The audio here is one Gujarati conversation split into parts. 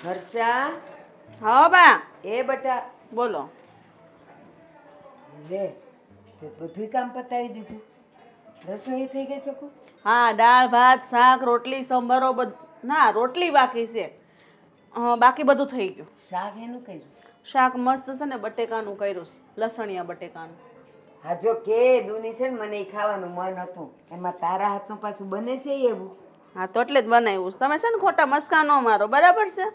હર્ષા, હા બા. એ બટા બોલો. લે, તે બધું કામ પતાવી દીધું? રસોઈ થઈ ગઈ ચોખ્ખું? હા, દાળ ભાત શાક રોટલી સંભારો ના રોટલી બાકી છે. બાકી બધું થઈ ગયું. શાક એનું કર્યું? શાક મસ્ત છે ને, બટેકાનું કર્યું છે, લસણિયા બટેકાનું. હા જો કે દૂની છે ને, મને એ ખાવાનું મન હતું. એમાં તારા હાથનું પાછું બને છે એવું? હા તો એટલે જ બનાવ્યું છે. તમે છે ને ખોટા મસ્કા ન મારો, બરાબર છે?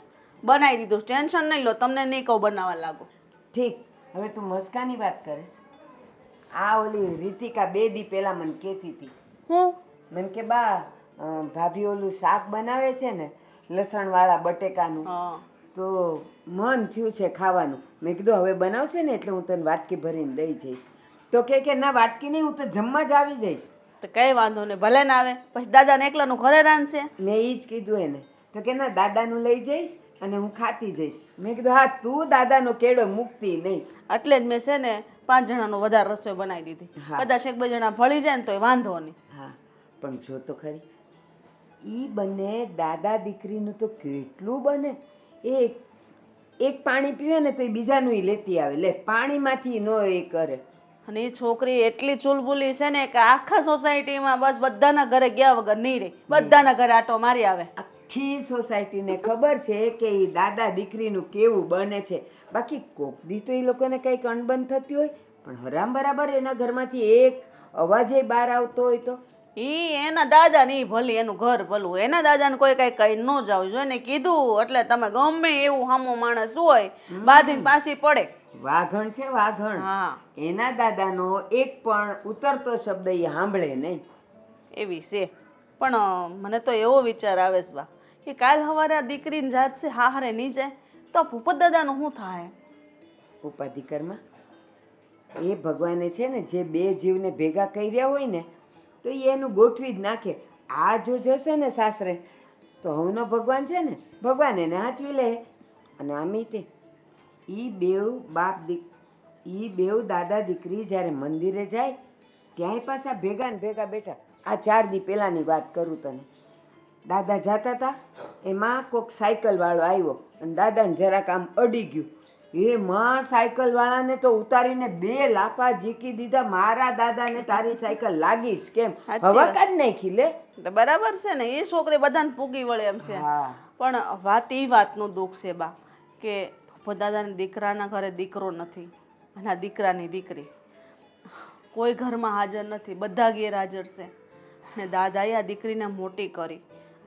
બનાવી દીધું, ટેન્શન નહીં લો, તમને નહીં કહું બનાવવા લાગો. ઠીક, હવે તું મસ્કાની વાત કરીશ. આ ઓલી રીતિકા 2 દી પહેલા મને કહેતી હતી. હું મને કે બા, ભાભી ઓલું શાક બનાવે છે ને લસણવાળા બટેકાનું, હા તો મન થયું છે ખાવાનું. મેં કીધું હવે બનાવશે ને એટલે હું તને વાટકી ભરીને દઈ જઈશ. તો કે ના વાટકી નહીં, હું તો જમવા જ આવી જઈશ. તો કઈ વાંધો નહીં, ભલે ના આવે, પછી દાદાને એકલાનું ઘરે રાંધશે. મેં એ જ કીધું એને. તો કે ના દાદાનું લઈ જઈશ અને હું ખાતી જઈશ. મેં કીધું હા, તું દાદાનો કેળો મૂકતી નહીં. એટલે જ મેં છે ને 5 જણાનું વધારે રસોઈ બનાવી દીધી. હા. કદાચ 1-2 જણા ભળી જાય ને તોય વાંધો નહીં. હા, પણ જો તો ખરી, ઈ બંને દાદા દીકરીનું તો કેટલું બને. એક પાણી પીવે ને તો એ બીજાનું ય લેતી આવે. લે, પાણીમાંથી નો એ કરે. અને એ છોકરી એટલી ચૂલબુલી છે ને કે આખા સોસાયટીમાં બસ બધાના ઘરે ગયા વગર નહીં રહે, બધાના ઘરે આટો મારી આવે. આખી સોસાયટીને ખબર છે કે એ દાદા દીકરીનું કેવું બને છે. બાકી કોક દી તો એ લોકોને કંઈક અણબન થતી હોય, પણ હરામ બરાબર એના ઘરમાંથી એક અવાજે બહાર આવતો હોય તો એના દાદા ની ભલી, એનું ઘર ભલું. એના દાદાને કોઈ કઈ કઈ ન જાવ જોઈએ ને, કીધું એટલે તમે ગમે એવું હામો માણસ હોય બાંધીને પાછી પડે. વાઘણ છે વાઘણ. હા, એના દાદાનો એક પણ ઉતરતો શબ્દ એ સાંભળે નહીં. એવી છે. પણ મને તો એવો વિચાર આવે છે બા કે કાલ સવારે આ દીકરીને જાત છે હારે નહીં જાય તો ભૂપત દાદાનું શું થાય? ઉપાધિકરમાં એ ભગવાને છે ને જે 2 જીવને ભેગા કર્યા હોય ને, તો એ એનું ગોઠવી જ નાખે. આ જો જશે ને સાસરે, તો હવનો ભગવાન છે ને, ભગવાન એને હાચવી લે. અને આમી તે ઈ બેવ દાદા દીકરી જ્યારે મંદિરે જાય ત્યાંય પાછા ભેગા ને ભેગા બેઠા. આ 4 દી પહેલાંની વાત કરું તને. દાદા જતા હતા, એમાં કોઈક સાયકલવાળો આવ્યો અને દાદાને જરાક આમ અડી ગયું. માં સાયકલવાળાને તો ઉતારીને 2 લાફા ઝીકી દીધા. મારા દાદાને તારી સાયકલ લાગી જ કેમ, હવા કાઢ નાખી. લે, તો બરાબર છે ને, એ છોકરી બધાને પૂગી વળે એમ છે. પણ વાત એ વાતનું દુઃખ છે બા કે દાદાના દીકરાના ઘરે દીકરો નથી અને આ દીકરાની દીકરી કોઈ ઘરમાં હાજર નથી, બધા ગેરહાજર છે. ને દાદાએ આ દીકરીને મોટી કરી,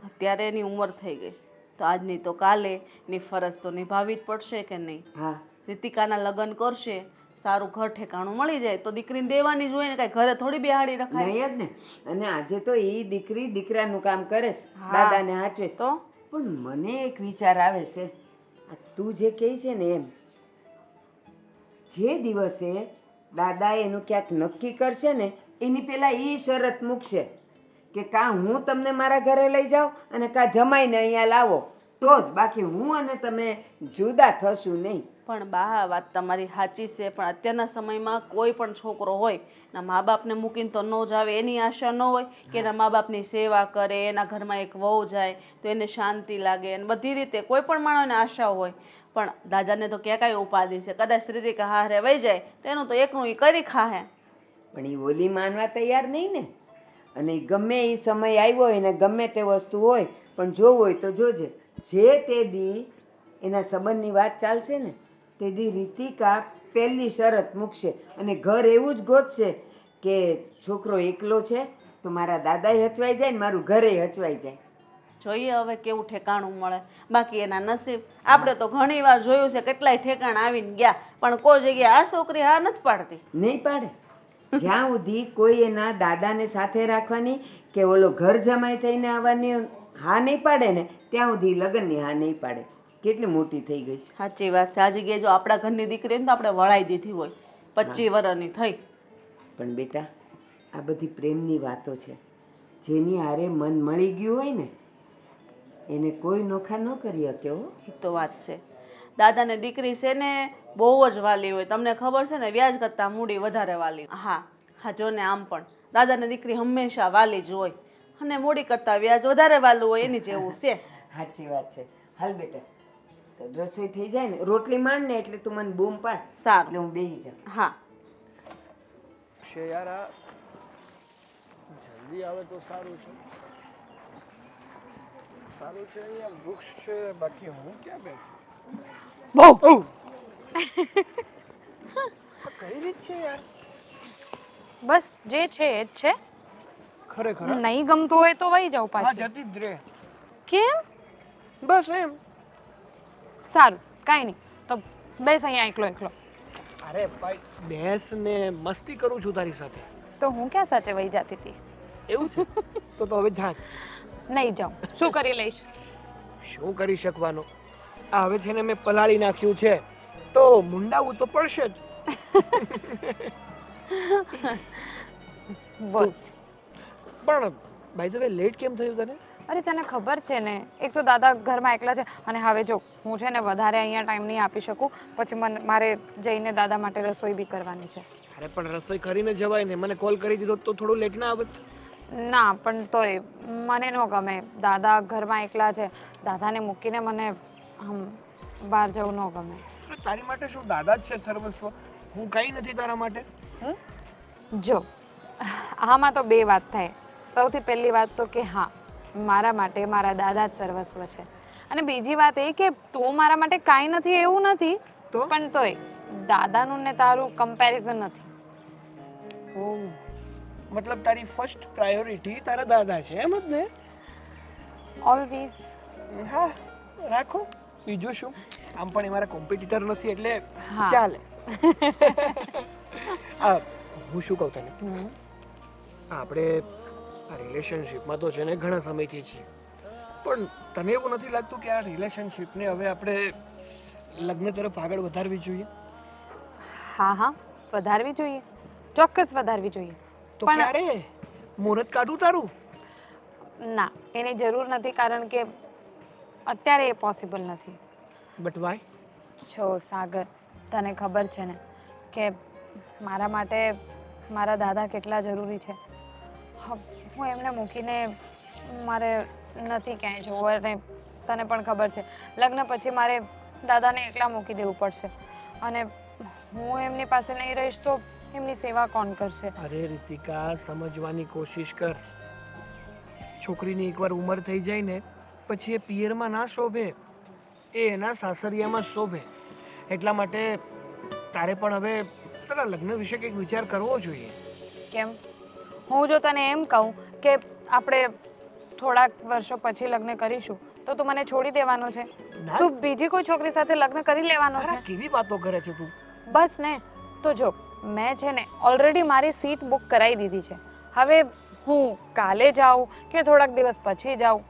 અત્યારે એની ઉંમર થઈ ગઈ છે, તો આજની તો કાલે એની ફરજ તો નિભાવવી જ પડશે કે નહીં? હા, રીતિકાના લગ્ન કરશે, સારું ઘર ઠેકાણું મળી જાય તો દીકરીને દેવાની જ હોય ને, કઈ ઘરે થોડી બેહાડી રખાય. નહીં જ ને. અને આજે તો એ દીકરી દીકરાનું કામ કરે છે, દાદાને હાચવે. તો પણ મને એક વિચાર આવે છે, આ તું જે કહે છે ને એમ, જે દિવસે દાદા એનું ક્યાંક નક્કી કરશે ને એની પહેલા એ શરત મૂકશે કે કાં હું તમને મારા ઘરે લઈ જાઉં અને કાં જમાઈને અહીંયા લાવો, તો જ. બાકી હું અને તમે જુદા થશું નહીં. પણ બા વાત તમારી સાચી છે, પણ અત્યારના સમયમાં કોઈ પણ છોકરો હોય એના મા બાપને મૂકીને તો ન જ આવે, એની આશા ન હોય કે એના મા બાપની સેવા કરે, એના ઘરમાં એક વહુ જાય તો એને શાંતિ લાગે. અને બધી રીતે કોઈ પણ માણસને આશા હોય. પણ દાદાને તો ક્યાં કાંઈ ઉપાધિ છે, કદાચ રીતિકા હારે વહી જાય તો એનું તો એકનું એ કરી ખાહે. પણ એ ઓલી માનવા તૈયાર નહીં ને. અને ગમે એ સમય આવ્યો હોય ને ગમે તે વસ્તુ હોય, પણ જોવું હોય તો જોજે. જે તે દી એના સંબંધની વાત ચાલશે ને તે દી રીતિકા પહેલી શરત મૂકશે અને ઘર એવું જ ગોતશે કે છોકરો એકલો છે તો મારા દાદાએ હચવાઈ જાય ને મારું ઘરે હચવાઈ જાય. જોઈએ હવે કેવું ઠેકાણું મળે. બાકી એના નસીબ. આપણે તો ઘણી વાર જોયું છે કેટલાય ઠેકાણ આવીને ગયા, પણ કોઈ જગ્યાએ આ છોકરી હા નથી પાડતી. નહીં પાડે. જ્યાં સુધી કોઈ એના દાદાને સાથે રાખવાની કે ઓલો ઘર જમાઈ થઈને આવવાની હા નહીં પાડે ને, ત્યાં સુધી લગ્નની હા નહીં પાડે. કેટલી મોટી થઈ ગઈ છે. સાચી વાત છે. આ જગ્યાએ જો આપણા ઘરની દીકરી ને તો આપણે વળાઈ દીધી હોય, 25 વર્ષની થઈ. પણ બેટા, આ બધી પ્રેમની વાતો છે. જેની હારે મન મળી ગયું હોય ને એને કોઈ નોખા ન કરી શકે. એ તો વાત છે. દાદાને દીકરી છે ને બહુ જ વાલી હોય, તમને ખબર છે ને, વ્યાજ કરતાં મૂડી વધારે વાલી. હા જો ને, આમ પણ દાદાને દીકરી હંમેશા વાલી જ હોય અને મૂડી કરતાં વ્યાજ વધારે વાલું હોય, એની જેવું છે. સાચી વાત છે. હાલ બેટા, તો રસોઈ થઈ જાય ને, રોટલી માંડ ને એટલે તું મને બૂમ પાડ, સારું એટલે હું બેસી જાઉં. હા છે યાર, આ જલ્દી આવે તો સારું છે. સારું છે, અહીંયા વૃક્ષ છે, બાકી હું ક્યાં બેસું? બહુ આ કઈ રીત છે યાર? બસ જે છે એ જ છે. ખરેખર નહીં ગમતું હોય તો વહી જાવ હા, પાછી. જતી જ રે. કેમ? બસ એમ. સારું, કાંઈ નહીં, તો બેસ અહીંયા એકલો એકલો. અરે ભાઈ, બેસ ને મસ્તી કરું છું તારી સાથે. તો હું ક્યાં સાચે વહી જતી હતી? એવું છે? તો હવે જા. નહીં જાઉં, શું કરી લઈશ? શું કરી શકવાનો? આ હવે છે ને મેં પલાળી નાખ્યું છે, તો મુંડાવું તો પડશે જ. બોલ. પણ બાય ધ વે લેટ કેમ થયું તને? અરે તને ખબર છે ને, એક તો દાદા ઘરમાં એકલા છે, અને હવે જો હું છે ને વધારે અહીંયા ટાઈમ નહીં આપી શકું, પછી મારે જઈને દાદા માટે રસોઈ બી કરવાની છે. અરે પણ રસોઈ કરીને જવાય ને, મને કોલ કરી દીધો તો થોડું લેટ ના આવત? ના પણ તોય મને ન ગમે, દાદા ઘરમાં એકલા છે, દાદાને મૂકીને મને આમ બહાર જવું ન ગમે. અરે તારી માટે શું દાદા જ છે સર્વસ્વ? હું કઈ નથી તારા માટે. જો આમાં તો બે વાત થાય. સૌથી પહેલી વાત તો કે હા, મારા માટે મારા દાદા જ સર્વસ્વ છે, અને બીજી વાત એ કે તું મારા માટે કાંઈ નથી એવું નથી, તો પણ તોય દાદાનું ને તારું કમ્પેરિઝન નથી. ઓહ, મતલબ તારી ફર્સ્ટ પ્રાયોરિટી તારા દાદા છે એમ જ ને? ઓલવેઝ. હા, રાખો, બીજું શું? આમ પણ એ મારા કોમ્પિટિટર નથી એટલે હા. ચાલે. હું શું કહું તને, આપણે આ રિલેશનશિપમાં તો છે ને ઘણા સમયથી છીએ, પણ તને એવું નથી લાગતું કે આ રિલેશનશિપને હવે આપણે લગ્ન તરફ આગળ વધારવી જોઈએ? હા હા, વધારવી જોઈએ, ચોક્કસ વધારવી જોઈએ. તો પણ- ક્યારે મુહૂર્ત કાઢું તારું? ના, એની જરૂર નથી, કારણ કે અત્યારે એ પોસિબલ નથી. But Y? જો સાગર, તને ખબર છે ને કે મારા માટે મારા દાદા કેટલા જરૂરી છે. હું એમને મૂકીને મારે નથી ક્યાંય જવું, અને તને પણ ખબર છે લગ્ન પછી મારે દાદાને એકલા મૂકી દેવું પડશે, અને હું એમની પાસે નહીં રહીશ તો એમની સેવા કોણ કરશે? અરે રીતિકા, સમજવાની કોશિશ કર. છોકરીની એકવાર ઉંમર થઈ જાય ને પછી એ પિયરમાં ના શોભે, એ એના સાસરિયામાં શોભે. એટલા માટે તારે પણ હવે તારા લગ્ન વિશે કંઈક વિચાર કરવો જોઈએ. કેમ? હું જો તને એમ કહું કે આપણે થોડાક વર્ષો પછી લગ્ન કરીશું તો તું મને છોડી દેવાનો છે? ના. તું બીજી કોઈ છોકરી સાથે લગ્ન કરી લેવાનો અરે છે? કેવી વાતો કરે છે તું? બસ ને, તો જો મેં છે ને ઓલરેડી મારી સીટ બુક કરાવી દીધી છે. હવે હું કાલે જાઉં કે થોડાક દિવસ પછી જાઉં,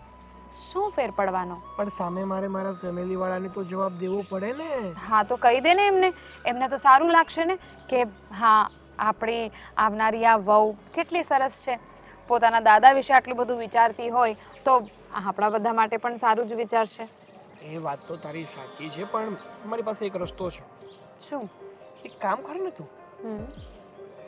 શું ફેર પડવાનો? પણ સામે મારે મારા ફેમિલી વાળાને તો જવાબ દેવો પડે ને. હા તો કહી દે ને એમને તો સારું લાગશે ને કે હા, આપણી આવનારી આ વહુ કેટલી સરસ છે, પોતાના દાદા વિશે આટલું બધું વિચારતી હોય તો આપણા બધા માટે પણ સારું જ વિચારશે. એ વાત તો તારી સાચી છે, પણ મારી પાસે એક રસ્તો છે. શું? એક કામ કર ને તું, હમ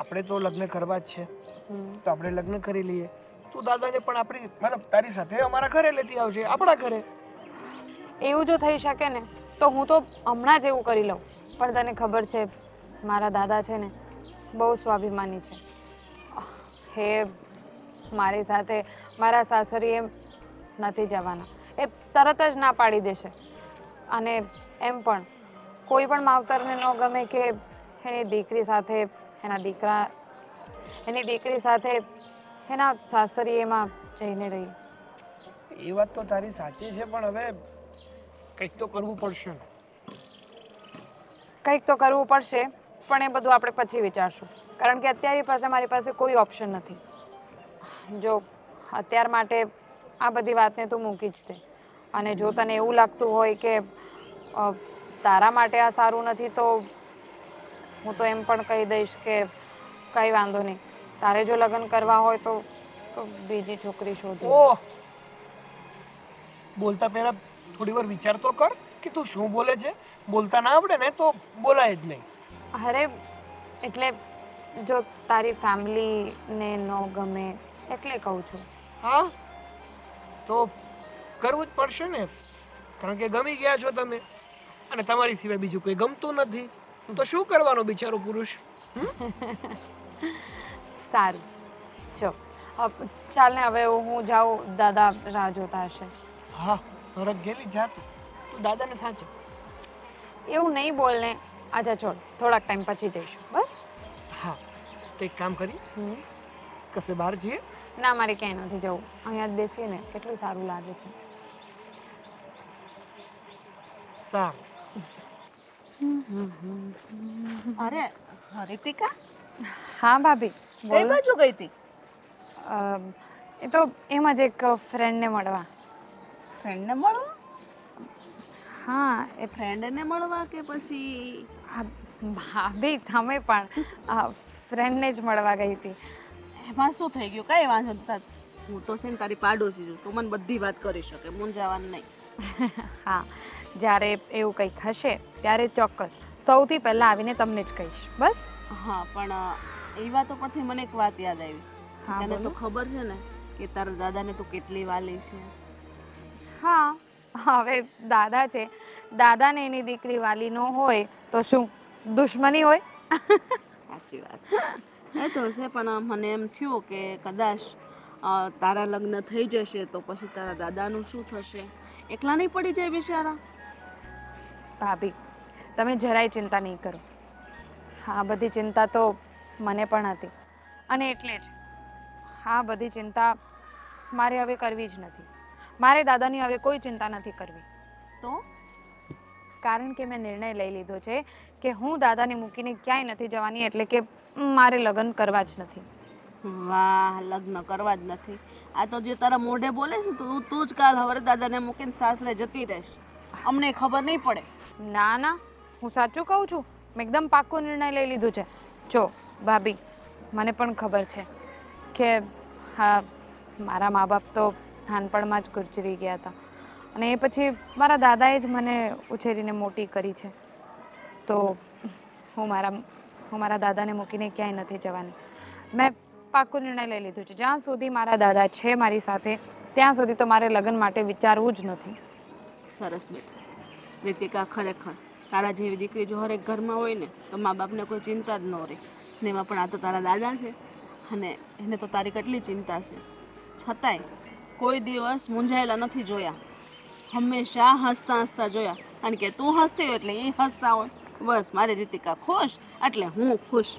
આપણે તો લગ્ન કરવા જ છે, હમ. તો આપણે લગ્ન કરી લઈએ. તું દાદાને પણ આપણી મતલબ તારી સાથે અમારા ઘરે લેતી આવજે, આપણા ઘરે. એવું જો થઈ શકે ને તો હું તો હમણાં જ એવું કરી લઉં, પણ તને ખબર છે મારા દાદા છે ને બહુ સ્વાભિમાની છે. હે, મારી સાથે મારા સાસરી એમ નથી જવાના, એ તરત જ ના પાડી દેશે. અને એમ પણ કોઈ પણ માવતરને ન ગમે કે એની દીકરી સાથે એની દીકરી સાથે એના સાસરીએમાં જઈને રહી. એ વાત તો તારી સાચી છે, પણ હવે કંઈક તો કરવું પડશે ને. કંઈક તો કરવું પડશે, પણ એ બધું આપણે પછી વિચારશું, કારણ કે અત્યારે મારી પાસે કોઈ ઓપ્શન નથી. જો અત્યાર માટે આ બધી વાતને તું મૂકી જ દે, અને જો તને એવું લાગતું હોય કે તારા માટે આ સારું નથી તો હું તો એમ પણ કહી દઈશ કે કંઈ વાંધો નહીં, તારે જો લગ્ન કરવા હોય તો બીજી છોકરી શોધી. ઓહ, બોલતા પહેલા થોડી વાર વિચાર તો કર કે તું શું બોલે છે. બોલતા ના આવડે ને તો બોલાય જ નહીં. અરે એટલે જો તારી ફેમિલીને ન ગમે એટલે કહું છું. હા, તો કરવું જ પડશે ને, કારણ કે ગમી ગયા છો તમે, અને તમારી સિવાય બીજું કોઈ ગમતું નથી તો શું કરવાનો બિચારો પુરુષ? સારું જો ચાલ ને હવે હું જાઉં, દાદા રાહ જોતા હશે. હા, હરખ ગયેલી જાતું તું દાદાને સાચો. એવું નહીં બોલ ને. આજા છોડ, થોડાક ટાઈમ પછી જઈશું બસ. હા, તો એક કામ કરી, હમ. કશે બહાર જઈએ? ના, મારે ક્યાંય નથી જવું. અહીંયા જ બેસીએ ને કેટલું સારું લાગે છે. સારું. અરે રીતિકા, હા ભાભી, કઈ બોલો. બાજુ ગઈ હતી? એ તો એમ જ એક ફ્રેન્ડને મળવા. ફ્રેન્ડને મળવા? હા, એ ફ્રેન્ડને મળવા કે પછી? આ ભાભી તમે પણ ફ્રેન્ડને જ મળવા ગઈ હતી. એમાં શું થઈ ગયું? કઈ વાંધો નથી. હું તો છે ને તારી પાડોશી છું, તું મને બધી વાત કરી શકે, મૂંઝાવાનું નહીં. હા, જ્યારે એવું કંઈક હશે ત્યારે ચોક્કસ સૌથી પહેલાં આવીને તમને જ કહીશ બસ. હા, પણ એ વાતો પરથી મને એક વાત યાદ આવી. હા, તને તો બોલો. ખબર છે ને કે તારા દાદાને તું કેટલી વાલી છે. હા, હવે દાદા છે, દાદાને એની દીકરી વાલી ન હોય તો શું દુશ્મની હોય? સાચી વાત છે. એ તો છે, પણ મને એમ થયું કે કદાચ તારા લગ્ન થઈ જશે તો પછી તારા દાદાનું શું થશે? એકલા નહીં પડી જાય બિચારા? ભાભી તમે જરાય ચિંતા નહીં કરો. આ બધી ચિંતા તો મને પણ હતી અને એટલે જ આ બધી ચિંતા મારે હવે કરવી જ નથી. મારે દાદાની હવે કોઈ ચિંતા નથી કરવી. તો કારણ કે મેં નિર્ણય લઈ લીધો છે કે હું દાદાને મૂકીને ક્યાંય નથી જવાની, એટલે કે મારે લગ્ન કરવા જ નથી. વાહ, લગ્ન કરવા જ નથી. આ તો જે તારા મોઢે બોલે છે તું જ કાલ હવે દાદાને મૂકીને સાસરે જતી રહેશ, અમને ખબર નહીં પડે. ના ના, હું સાચું કહું છું. મેં એકદમ પાક્કો નિર્ણય લઈ લીધો છે. જો ભાભી, મને પણ ખબર છે કે હા, મારા મા બાપ તો નાનપણમાં જ ગુજરી ગયા હતા અને એ પછી મારા દાદાએ જ મને ઉછેરીને મોટી કરી છે. તો હું મારા દાદાને મૂકીને ક્યાંય નથી જવાની. મેં પાક્કો નિર્ણય લઈ લીધો છે. જ્યાં સુધી મારા દાદા છે મારી સાથે ત્યાં સુધી તો મારે લગ્ન માટે વિચારવું જ નથી. સરસ બેટા. રીતિકા, ખરેખર તારા જેવી દીકરી જો હરેક ઘરમાં હોય ને તો મા બાપને કોઈ ચિંતા જ ન રહે. ને એમાં પણ આ તો તારા દાદા છે અને એને તો તારી કેટલી ચિંતા છે, છતાંય કોઈ દિવસ મૂંઝાયેલા નથી જોયા. હંમેશા હસતા હસતા જોયા. કારણ કે તું હસતી હોય એટલે એ હસતા હોય. બસ મારી રીતિકા ખુશ એટલે હું ખુશ.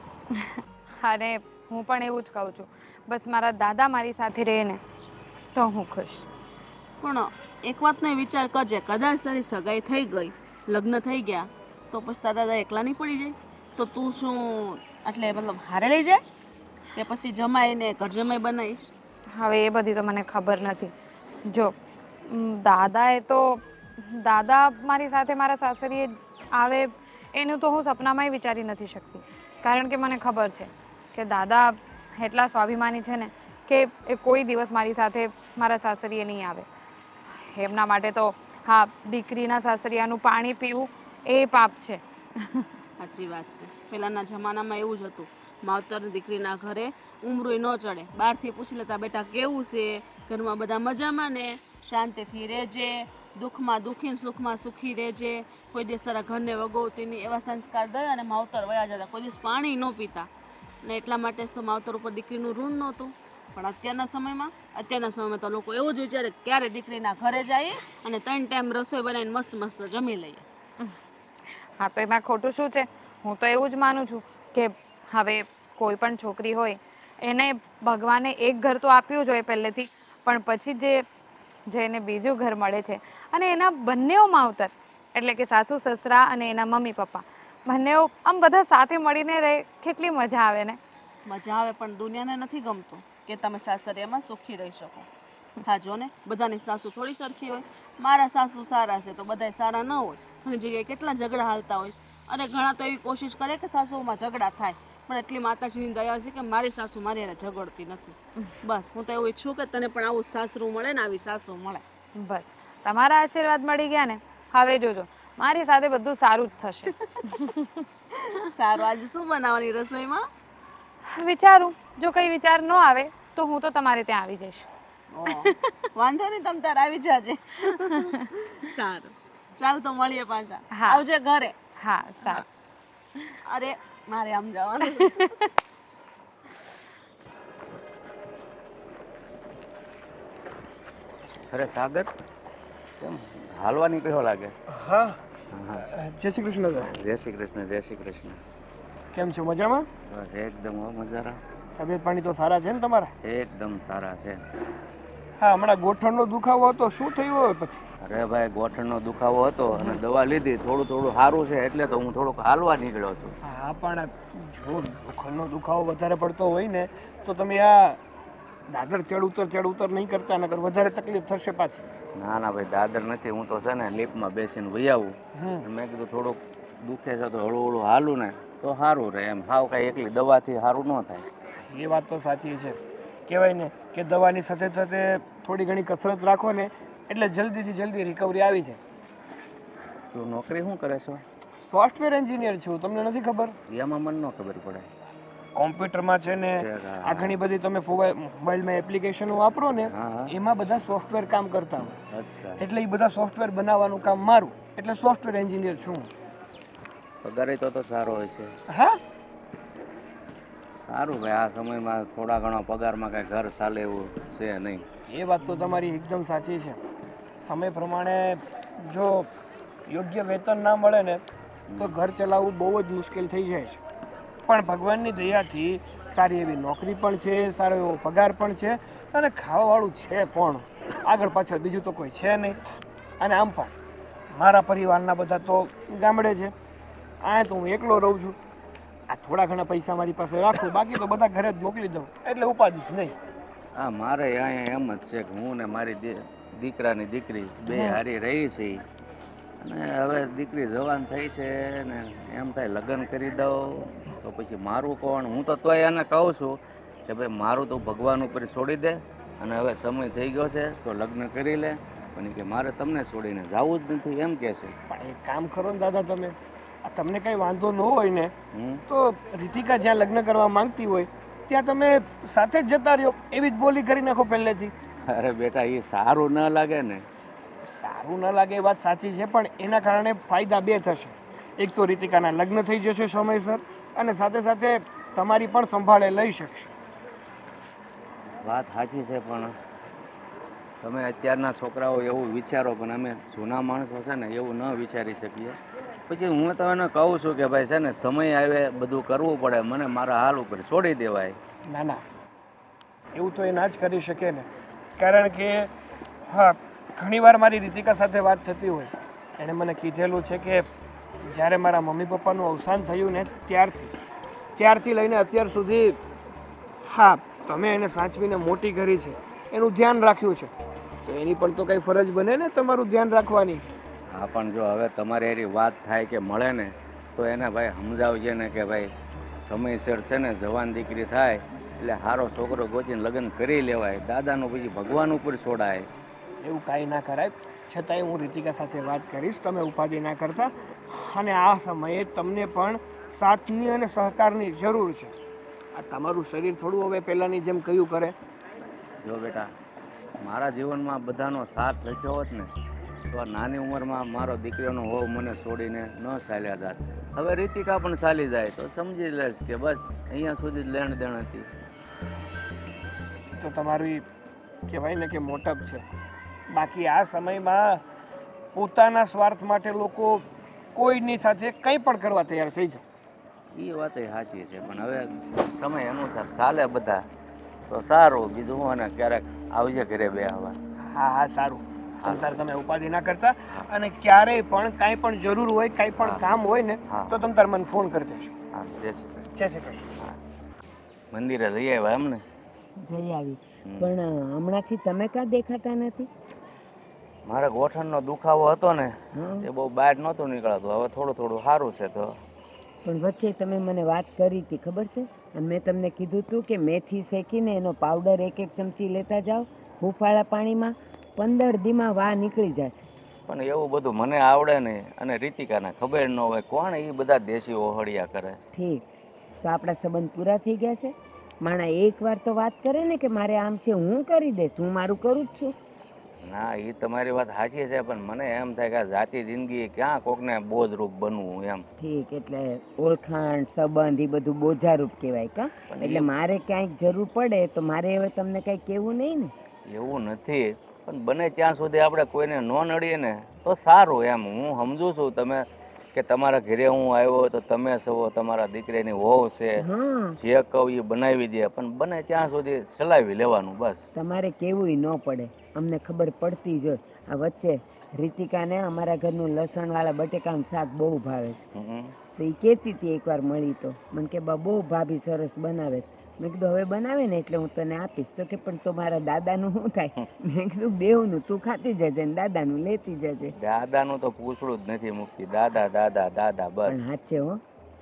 અને હું પણ એવું જ કહું છું. બસ મારા દાદા મારી સાથે રહે ને તો હું ખુશ. પણ એક વાતનો વિચાર કરજે, કદાચ તારી સગાઈ થઈ ગઈ, લગ્ન થઈ ગયા તો પછી તારા દાદા એકલા નહીં પડી જાય તો તું શું એટલે મતલબ હારે લઈ જાય કે પછી જમાઈને ઘર જમાઈ બનાવીશ? હવે એ બધી તો મને ખબર નથી. જો દાદાએ તો દાદા મારી સાથે મારા સાસરીએ આવે એનું તો હું સપનામાંય વિચારી નથી શકતી. કારણ કે મને ખબર છે કે દાદા એટલા સ્વાભિમાની છે ને કે એ કોઈ દિવસ મારી સાથે મારા સાસરીએ નહીં આવે. એમના માટે તો હા, દીકરીના સાસરિયાનું પાણી પીવું એ પાપ છે. સાચી વાત છે. પહેલાંના જમાનામાં એવું જ હતું, માવતર દીકરીના ઘરે ઉમરોય ન ચડે. બહારથી પૂછી લેતા બેટા કેવું છે, ઘરમાં બધા મજામાં ને, શાંતિથી રહેજે, દુઃખમાં દુઃખી ને સુખમાં સુખી રહેજે, કોઈ દિવસ તારા ઘરને વગોવતી નહીં, એવા સંસ્કાર દઈ અને માવતર વયા જતા. કોઈ દિવસ પાણી ન પીતા ને એટલા માટે જ તો માવતર ઉપર દીકરીનું ઋણ નહોતું. પણ અત્યારના સમયમાં તો લોકો એવું જ વિચારે ક્યારે દીકરીના ઘરે જઈએ અને 3 ટાઈમ રસોઈ બનાવીને મસ્ત મસ્ત જમી લઈએ. હા, તો એમાં ખોટું શું છે? હું તો એવું જ માનું છું કે હવે કોઈ પણ છોકરી હોય એને ભગવાને એક ઘર તો આપ્યું જ હોય પહેલેથી, પણ પછી જે એને બીજું ઘર મળે છે અને એના બંનેઓ માવતર એટલે કે સાસુ સસરા અને એના મમ્મી પપ્પા બંનેઓ આમ બધા સાથે મળીને રહે, કેટલી મજા આવે ને. મજા આવે, પણ દુનિયાને નથી ગમતું કે તમે સાસરિયામાં સુખી રહી શકો. હા જો ને, બધાની સાસુ થોડી સરખી હોય. મારા સાસુ સારા છે તો બધાય સારા ન હોય. ઘણી જગ્યાએ કેટલા ઝઘડા હાલતા હોય અને ઘણા તો એવી કોશિશ કરે કે સાસુમાં ઝઘડા થાય, પણ એટલી માતાજીની દયા છે કે મારી સાસુ મારી હારે ઝઘડતી નથી. બસ હું તો એવું ઈચ્છું કે તને પણ આવું સાસરું મળે ને આવી સાસુ મળે. બસ તમારા આશીર્વાદ મળી ગયા ને, હવે જોજો મારી સાથે બધું સારું જ થશે. સારું, આજે શું બનાવવાની રસોઈમાં? વિચારું, જો કઈ વિચાર ન આવે તો હું તો તમારે ત્યાં આવી જઈશ. વાંધો નહીં, તમ તાર આવી જાજે. સારું. ચાલ તો મળીએ પાછા. હા. આવજે ઘરે. હા સારું. અરે મારે આમ જવાનું. અરે સાગર કેમ હાલવા નીકળ્યો લાગે? હા હા. જય શ્રી કૃષ્ણ દાદા. જય શ્રી કૃષ્ણ, જય શ્રી કૃષ્ણ. કેમ છો, મજામાં? બસ એકદમ હો મજાના. તબિયત પાણી તો સારા છે ને તમારા? એકદમ સારા છે. હા, હમણાં ગોઠણનો દુખાવો હતો, શું થયું હવે પછી? અરે ભાઈ ગોઠણનો દુખાવો હતો અને દવા લીધી, થોડું થોડું સારું છે એટલે તો હું થોડુંક હાલવા નીકળ્યો છું. હા, પણ જો ગોઠણનો દુખાવો વધારે પડતો હોય ને તો તમે આ દાદર ચડ ઉતર નહીં કરતા, નકર વધારે તકલીફ થશે પાછી. ના ના ભાઈ દાદર નથી, હું તો છે ને લિફ્ટમાં બેસીને વહી આવું. મેં કીધું થોડુંક દુખે છે તો હળવું હળવું હાલું ને તો સારું રહે એમ. હાવ કાંઈ એકલી દવાથી સારું ન થાય. એ વાત તો સાચી છે. કહેવાય ને કે દવાની સાથે સાથે થોડી ઘણી કસરત રાખો ને એટલે જલ્દીથી જલ્દી રિકવરી આવી જાય. તું નોકરી શું કરે છો? સોફ્ટવેર એન્જિનિયર છું, તમને નથી ખબર? એમાં મને ન ખબર પડે. કોમ્પ્યુટરમાં છે ને આ ઘણી બધી તમે મોબાઈલમાં એપ્લિકેશનો વાપરો ને હા, હા. એમાં બધા સોફ્ટવેર કામ કરતા હોય, અચ્છા. એટલે એ બધા સોફ્ટવેર બનાવવાનું કામ મારું, એટલે સોફ્ટવેર એન્જિનિયર છું. પગારે તો સારો હોય છે. હા, સારું ભાઈ, આ સમયમાં થોડા ઘણા પગારમાં કાંઈ ઘર ચાલે એવું છે નહીં. એ વાત તો તમારી એકદમ સાચી છે. સમય પ્રમાણે જો યોગ્ય વેતન ના મળે ને તો ઘર ચલાવવું બહુ જ મુશ્કેલ થઈ જાય છે. પણ ભગવાનની દયાથી સારી એવી નોકરી પણ છે, સારો એવો પગાર પણ છે અને ખાવાવાળું છે પણ આગળ પાછળ બીજું તો કોઈ છે નહીં. અને આમ પણ મારા પરિવારના બધા તો ગામડે છે, આ તો હું એકલો રહું છું. આ થોડા ઘણા પૈસા મારી પાસે રાખું, બાકી તો બધા ઘરે જ મોકલી દઉં, એટલે ઉપાધિ જ નહીં. હા, મારે અહીંયા એમ જ છે કે હું ને મારી દીકરાની દીકરી બે હારી રહી છે અને હવે દીકરી જવાન થઈ છે ને એમ થાય લગ્ન કરી દઉં તો પછી મારું કોણ? હું તો તોય એને કહું છું કે ભાઈ મારું તો ભગવાન ઉપર છોડી દે અને હવે સમય થઈ ગયો છે તો લગ્ન કરી લે, પણ કે મારે તમને છોડીને જવું જ નથી એમ કહે છે. પણ એક કામ કરો ને દાદા, તમે આ તમને કંઈ વાંધો ન હોય ને હમ. તો રીતિકા જ્યાં લગ્ન કરવા માંગતી હોય ત્યાં તમે સાથે જ જતા રહ્યો, એવી જ બોલી કરી નાખો પહેલેથી. અરે બેટા એ સારું ન લાગે ને. સારું ન લાગે એ વાત સાચી છે, પણ એના કારણે ફાયદા બે થશે. એક તો રીતિકાના લગ્ન થઈ જશે સમયસર અને સાથે સાથે તમારી પણ સંભાળે લઈ શકશે. વાત સાચી છે, પણ તમે અત્યારના છોકરાઓ એવું વિચારો, પણ અમે જૂના માણસો છે ને એવું ન વિચારી શકીએ. પછી હું તો એને કહું છું કે ભાઈ છે ને સમય આવે બધું કરવું પડે, મને મારા હાલ ઉપર છોડી દેવાય. ના ના, એવું તો એ ના જ કરી શકે ને, કારણ કે હા, ઘણીવાર મારી રીતિકા સાથે વાત થતી હોય, એણે મને કીધેલું છે કે જ્યારે મારા મમ્મી પપ્પાનું અવસાન થયું ને ત્યારથી લઈને અત્યાર સુધી હા તમે એને સાચવીને મોટી કરી છે, એનું ધ્યાન રાખ્યું છે, તો એની પણ તો કંઈ ફરજ બને ને તમારું ધ્યાન રાખવાની. હા, પણ જો હવે તમારે એની વાત થાય કે મળે ને તો એને ભાઈ સમજાવજે ને કે ભાઈ સમયસર છે ને જવાન દીકરી થાય એટલે સારો છોકરો ગોતીને લગ્ન કરી લેવાય, દાદાનું પછી ભગવાન ઉપર છોડાય. એવું કાંઈ ના કરાય. છતાંય હું રીતિકા સાથે વાત કરીશ, તમે ઉપાધિ ના કરતા. અને આ સમયે તમને પણ સાથની અને સહકારની જરૂર છે. આ તમારું શરીર થોડું હવે પહેલાંની જેમ કયું કરે. જો બેટા, મારા જીવનમાં બધાનો સાથ રાખ્યો હોત ને તો આ નાની ઉંમરમાં મારો દીકરીનો હોવ મને છોડીને ન ચાલ્યા જાત. હવે રીતિકા પણ ચાલી જાય તો સમજી લઈશ કે બસ અહીંયા સુધી જ લેણ દેણ હતી. તો તમારી કહેવાય ને કે મોટપ છે. બાકી આ સમયમાં પોતાના સ્વાર્થ માટે લોકો કોઈની સાથે કંઈ પણ કરવા તૈયાર થઈ જાય. એ વાત સાચી છે, પણ હવે સમય અનુસાર ચાલે બધા તો સારું. બીજું હું અને ક્યારેક આવજે ઘરે બે આવવા. હા હા, સારું. અત્યારે તમે ઉપાધિ ના કરતા, અને ક્યારેય પણ કાંઈ પણ જરૂર હોય, કાંઈ પણ કામ હોય ને તો તમે તાર મને ફોન કરી દેજો. હા, જય શ્રી કૃષ્ણ. જય શ્રી કૃષ્ણ. મંદિરે જઈ આવ્યા એમને? જઈ આવી, પણ હમણાંથી તમે કાં દેખાતા નથી? મારે ગોઠણનો દુખાવો હતો ને હં. એ બહુ બહાર નહોતું નીકળાતું, હવે થોડું થોડું સારું છે. તો પણ વચ્ચે તમે મને વાત કરી હતી, ખબર છે? અને મેં તમને કીધું હતું કે મેથી શેકીને એનો પાવડર 1 ચમચી લેતા જાઓ હુંફાળા પાણીમાં, 15 દીમાં વાહ નીકળી જશે. પણ એવું બધું મને આવડે નહીં, અને રીતિકાને ખબર ન હોય. કોણ એ બધા દેશી ઓહળિયા કરે? ઠીક, તો આપણા સંબંધ પૂરા થઈ ગયા છે. માણા એકવાર તો વાત કરે ને કે મારે આમ છે, હું કરી દે, હું મારું કરું જ છું. ના એ તમારી વાત સાચી છે, પણ મને એમ થાય કે આ જાતિ જિંદગી ક્યાં કોકને બોજરૂપ બનવું એમ. ઠીક, એટલે ઓળખાણ સંબંધ એ બધું બોજારૂપ કહેવાય કા? પણ એટલે મારે ક્યાંક જરૂર પડે તો મારે હવે તમને કંઈ કહેવું નહીં ને? એવું નથી, પણ બને ત્યાં સુધી આપણે કોઈને ન નડીએ ને તો સારું એમ. હું સમજુ છું તમે કે તમારા ઘરે હું આવ્યો તો તમે છો, તમારા દીકરીની વહુ છે, હા, જે કહું એ બનાવી દે, પણ બને ત્યાં સુધી ચલાવી લેવાનું બસ. તમારે કેવુંય ન પડે, અમને ખબર પડતી જ હોય. આ વચ્ચે રીતિકાને અમારા ઘરનું લસણવાળા બટેકાનું શાક બહુ ભાવે છે. હમ. તો એ કહેતી હતી એકવાર મળી તો મને કે બા બહુ ભાભી સરસ બનાવે છે. મેં કીધું હવે બનાવે ને એટલે હું તને આપીશ. તો કે પણ તો મારા દાદાનું શું થાય? મેં કીધું બેવનું તું ખાતી જજે ને દાદાનું લેતી જજે. દાદાનું તો પૂછડું જ નથી મૂકતી, દાદા દાદા દાદા બસ. પણ સાચે હો,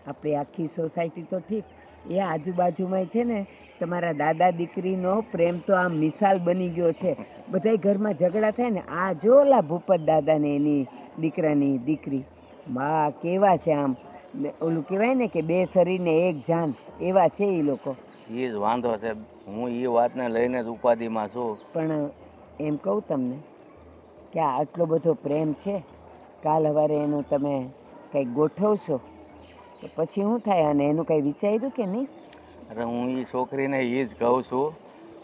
આપણી આખી સોસાયટી તો ઠીક, એ આજુબાજુમાં છે ને તમારા દાદા દીકરીનો પ્રેમ તો આમ મિસાલ બની ગયો છે. બધાય ઘરમાં ઝઘડા થાય ને આ જો ઓલા ભૂપત દાદાને એની દીકરાની દીકરી બા કેવા છે આમ, ઓલું કહેવાય ને કે બે શરીરને એક જાન, એવા છે એ લોકો. એ જ વાંધો છે, હું એ વાતને લઈને જ ઉપાધિમાં છું. પણ એમ કહું તમને કે આ આટલો બધો પ્રેમ છે, કાલ સવારે એનું તમે કંઈક ગોઠવશો તો પછી શું થાય? અને એનું કંઈ વિચાર્યું કે નહીં? અરે હું એ છોકરીને એ જ કહું છું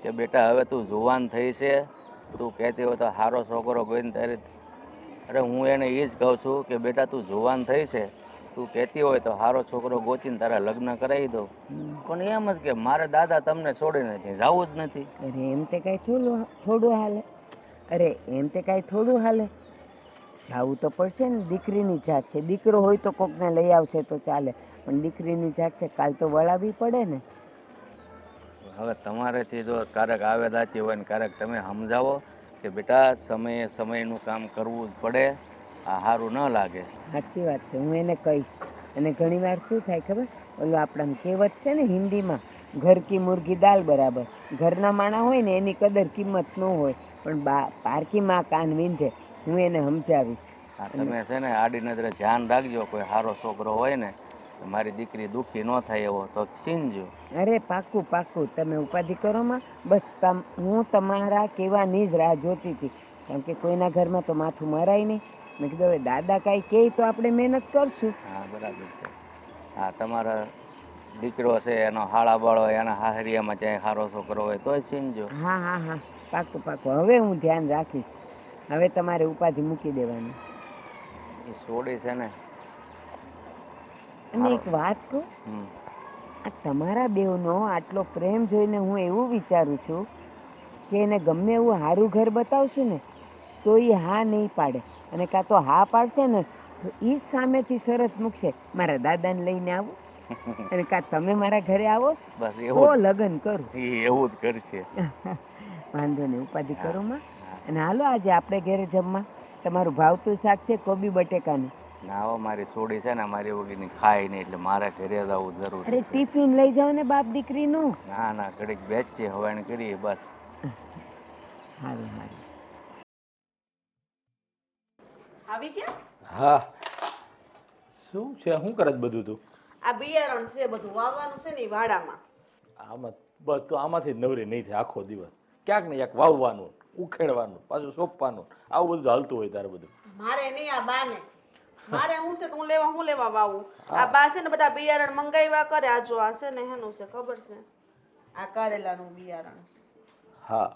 કે બેટા હવે તું જુવાન થઈ છે, તું કહેતી હોય તો સારો છોકરો ગોઈને તારી. અરે હું એને એ જ કહું છું કે બેટા તું જુવાન થઈ છે, તું કહેતી હોય તો સારો છોકરો ગોતીને તારા લગ્ન કરાવી દો. પણ એમ જ કે મારે દાદા તમને છોડીને જવું જ નથી. અરે એમ તે કાંઈ થોડું હાલે? અરે એમ તે કાંઈ થોડું હાલે? જાવું તો પડશે ને, દીકરીની જાત છે. દીકરો હોય તો કોકને લઈ આવશે તો ચાલે, પણ દીકરીની જાત છે, કાલ તો વળાવવી પડે ને. હવે તમારેથી જો ક્યારેક આવેદાચી હોય ને ક્યારેક તમે સમજાવો કે બેટા સમયે સમયનું કામ કરવું જ પડે, આ સારું ન લાગે. સાચી વાત છે, હું એને કહીશ. અને ઘણીવાર શું થાય ખબર, ઓલું આપણા કહેવત છે ને હિન્દીમાં, ઘર કી મુર્ગી દાલ બરાબર. ઘરના માણા હોય ને એની કદર કિંમત ન હોય, પણ પારકીમાં કાન વીંધે. હું એને સમજાવીશ. હા તમે છે ને આડી નજરે ધ્યાન રાખજો, કોઈ સારો છોકરો હોય ને મારી દીકરી દુઃખી ન થાય એવો તો ચીનજો. અરે પાક્કું પાક્કું, તમે ઉપાધિ કરો માં. બસ હું તમારા કહેવાની જ રાહ જોતી હતી, કારણ કે કોઈના ઘરમાં તો માથું મરાય નહીં. મેં કીધું હવે દાદા કાંઈ કહે તો આપણે મહેનત કરશું. હા બરાબર છે. હા તમારા દીકરો છે એનો હાળા બાળો એના હાહરિયામાં ચાહે સારો છોકરો હોય તોય ચીનજો. હા હા હા, પાક્કું પાક્કું. હવે હું ધ્યાન રાખીશ. હવે તમારે ઉપાધિ મૂકી દેવાની. એ છોડી છે ને. અને એક વાત કહું, આ તમારા બેવનો આટલો પ્રેમ જોઈને હું એવું વિચારું છું કે એને ગમે એવું સારું ઘર બતાવશું ને તો એ હા નહીં પાડે, અને કાં તો હા પાડશે ને તો એ જ સામેથી શરત મૂકશે, મારા દાદાને લઈને આવું, અને કાં તમે મારા ઘરે આવો બસ તો એવું લગ્ન કરું. એવું જ કરશે. વાંધો નહીં, ઉપાધિ કરો માં. અને હાલો આજે આપણે ઘરે જમવા. તમારું ભાવતું શાક છે કોબી બટેકાનું. ના હો, મારી છોડી છે ને મારી વગરની ખાય નહીં, એટલે મારે ઘરે જવું અરે જરૂરી છે. ટિફિન લઈ જાઓ ને બાપ દીકરીનું. ના ના, ઘડીક બેસીએ હવાણ કરીએ બસ. હારું હારું. આવી ગયા? હા, શું છે? શું કરે છે બધું તું? આ બિયારણ છે બધું વાવવાનું છે ને એ વાડામાં. આમાં બસ તો આમાંથી જ નવરી નહીં થાય આખો દિવસ. ક્યાંક ને ક્યાંક વાવવાનું, ઉખેડવાનું, પાછું સોંપવાનું, આવું બધું હાલતું હોય તારે બધું. મારે નહીં, આ બાને. મારે હું છે તો હું લેવા વાવું. આ બા છે ને બધા બિયારણ મંગાવ્યા કરે. આ જો આ છે ને હેનું છે ખબર છે? આ કારેલાનું બિયારણ છે. હા,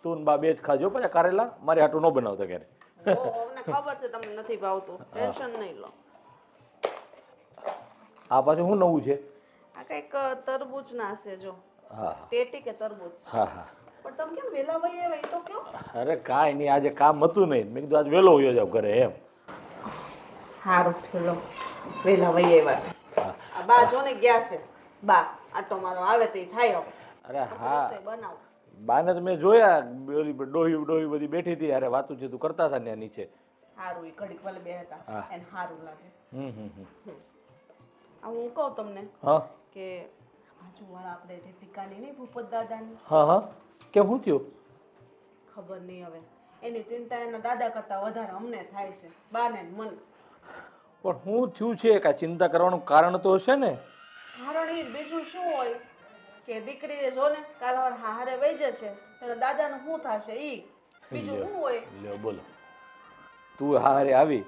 તું ને બા બે જ ખાજો, પછી કારેલા મારે હાટું ન બનાવતા ક્યારે. અમને ખબર છે તમને નથી ભાવતું, ટેન્શન નહીં લો. આ પાછું શું નવું છે? આ કઈક તરબૂચ ના છે જો. હા ટેટી કે તરબૂચ. હા હા. પણ તમે કેમ વેલા વહી આવ્યા એ તો કયો? અરે કાંઈ નહીં, આજે કામ હતું નહીં, મેં કીધું આજ વહેલો વયો જાવ ઘરે એમ. હારું થયો વેલા વહી આવ્યા. આ બા જો ને ગયા છે. બા આટો મારો આવે તો થાય હવે. અરે હા, બનાવો. બાને તો મેં જોયા, ડોહી બધી બેઠી હતી, અરે વાતું છે તું કરતા હતા ત્યાં નીચે. હારું ઈ ઘડીક વાલે બેહતા એને હારું લાગે. આ હું કહું તમને હા કે આજુવાળા આપણે રીતિકાની નહીં ભૂપત દાદાની. હા હા, કેમ શું થયું? ખબર નહીં હવે, એની ચિંતા એના દાદા કરતા વધારે અમને થાય છે, બાને ને મને. પણ શું થયું છે? કાંઈ ચિંતા કરવાનું કારણ તો હશે ને? કારણ એ બીજું શું હોય કે દીકરી જો ને કાલ હારે વહી જશે, એના દાદાનું શું થશે ઈ. બીજું લ્યો, શું હોય? લ્યો બોલો. તું હારે આવી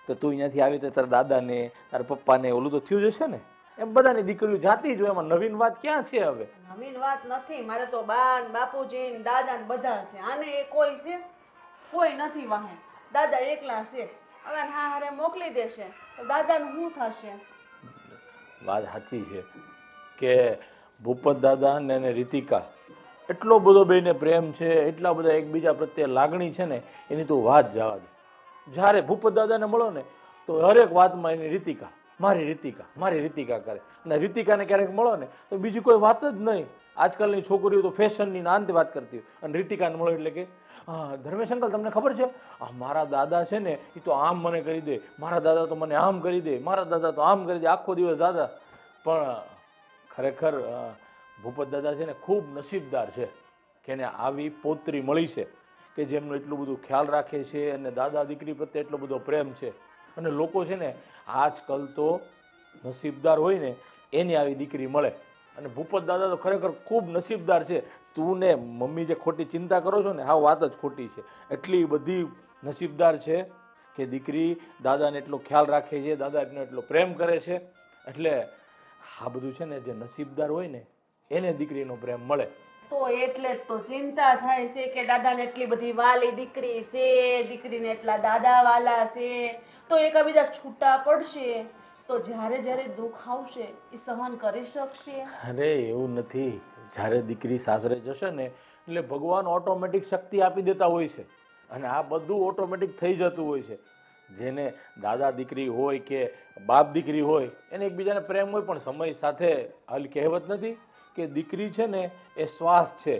તો તું અહીંયાથી આવી તો તારા દાદાને તારા પપ્પાને ઓલું તો થયું જશે ને. એમ બધાની દીકરીઓ જાતી જ હોય, એમાં નવીન વાત ક્યાં છે હવે? નવીન વાત નથી. મારે તો બા ને બાપુજી ને દાદા ને બધા છે. આને એ કોઈ છે? કોઈ નથી વાહે. દાદા એકલા છે. હવે હા હારે મોકલી દેશે તો દાદાનું શું થશે? વાત સાચી છે કે ભૂપત દાદા ને એને રીતિકા એટલો બધો બેને પ્રેમ છે, એટલા બધા એકબીજા પ્રત્યે લાગણી છે ને, એની તો વાત જવા દે. જ્યારે ભૂપત દાદાને મળો ને તો હરેક વાતમાં એની રીતિકા, મારી રીતિકા કરે. અને રીતિકાને ક્યારેક મળો ને તો બીજી કોઈ વાત જ નહીં. આજકાલની છોકરીઓ તો ફેશનની નાંત વાત કરતી હોય, અને રીતિકાને મળો એટલે કે હા ધર્મેશ અંકલ તમને ખબર છે મારા દાદા છે ને એ તો આમ મને કરી દે, મારા દાદા તો મને આમ કરી દે, મારા દાદા તો આમ કરી દે, આખો દિવસ દાદા. પણ ખરેખર ભૂપત દાદા છે ને ખૂબ નસીબદાર છે કે એને આવી પૌત્રી મળી છે કે જેમનું એટલું બધું ખ્યાલ રાખે છે અને દાદા દીકરી પ્રત્યે એટલો બધો પ્રેમ છે. અને લોકો છે ને આજકાલ તો નસીબદાર હોય ને એની આવી દીકરી મળે. અને ભૂપત દાદા તો ખરેખર ખૂબ નસીબદાર છે. તું ને મમ્મી જે ખોટી ચિંતા કરો છો ને હા વાત જ ખોટી છે. એટલી બધી નસીબદાર છે કે દીકરી દાદાને એટલો ખ્યાલ રાખે છે, દાદાને એટલો પ્રેમ કરે છે. એટલે આ બધું છે ને જે નસીબદાર હોય ને એને દીકરીનો પ્રેમ મળે. તો એટલે જ તો ચિંતા થાય છે કે દાદાને એટલી બધી વાલી દીકરી છે, દીકરીને એટલા દાદા વાલા છે, તો એકબીજા છૂટા પડશે તો જ્યારે જ્યારે દુઃખ આવશે એ સહન કરી શકશે? અરે એવું નથી. જ્યારે દીકરી સાસરે જશે ને એટલે ભગવાન ઓટોમેટિક શક્તિ આપી દેતા હોય છે. અને આ બધું ઓટોમેટિક થઈ જતું હોય છે. જેને દાદા દીકરી હોય કે બાપ દીકરી હોય એને એકબીજાને પ્રેમ હોય, પણ સમય સાથે હાલ કહેવત નથી કે દીકરી છે ને એ શ્વાસ છે.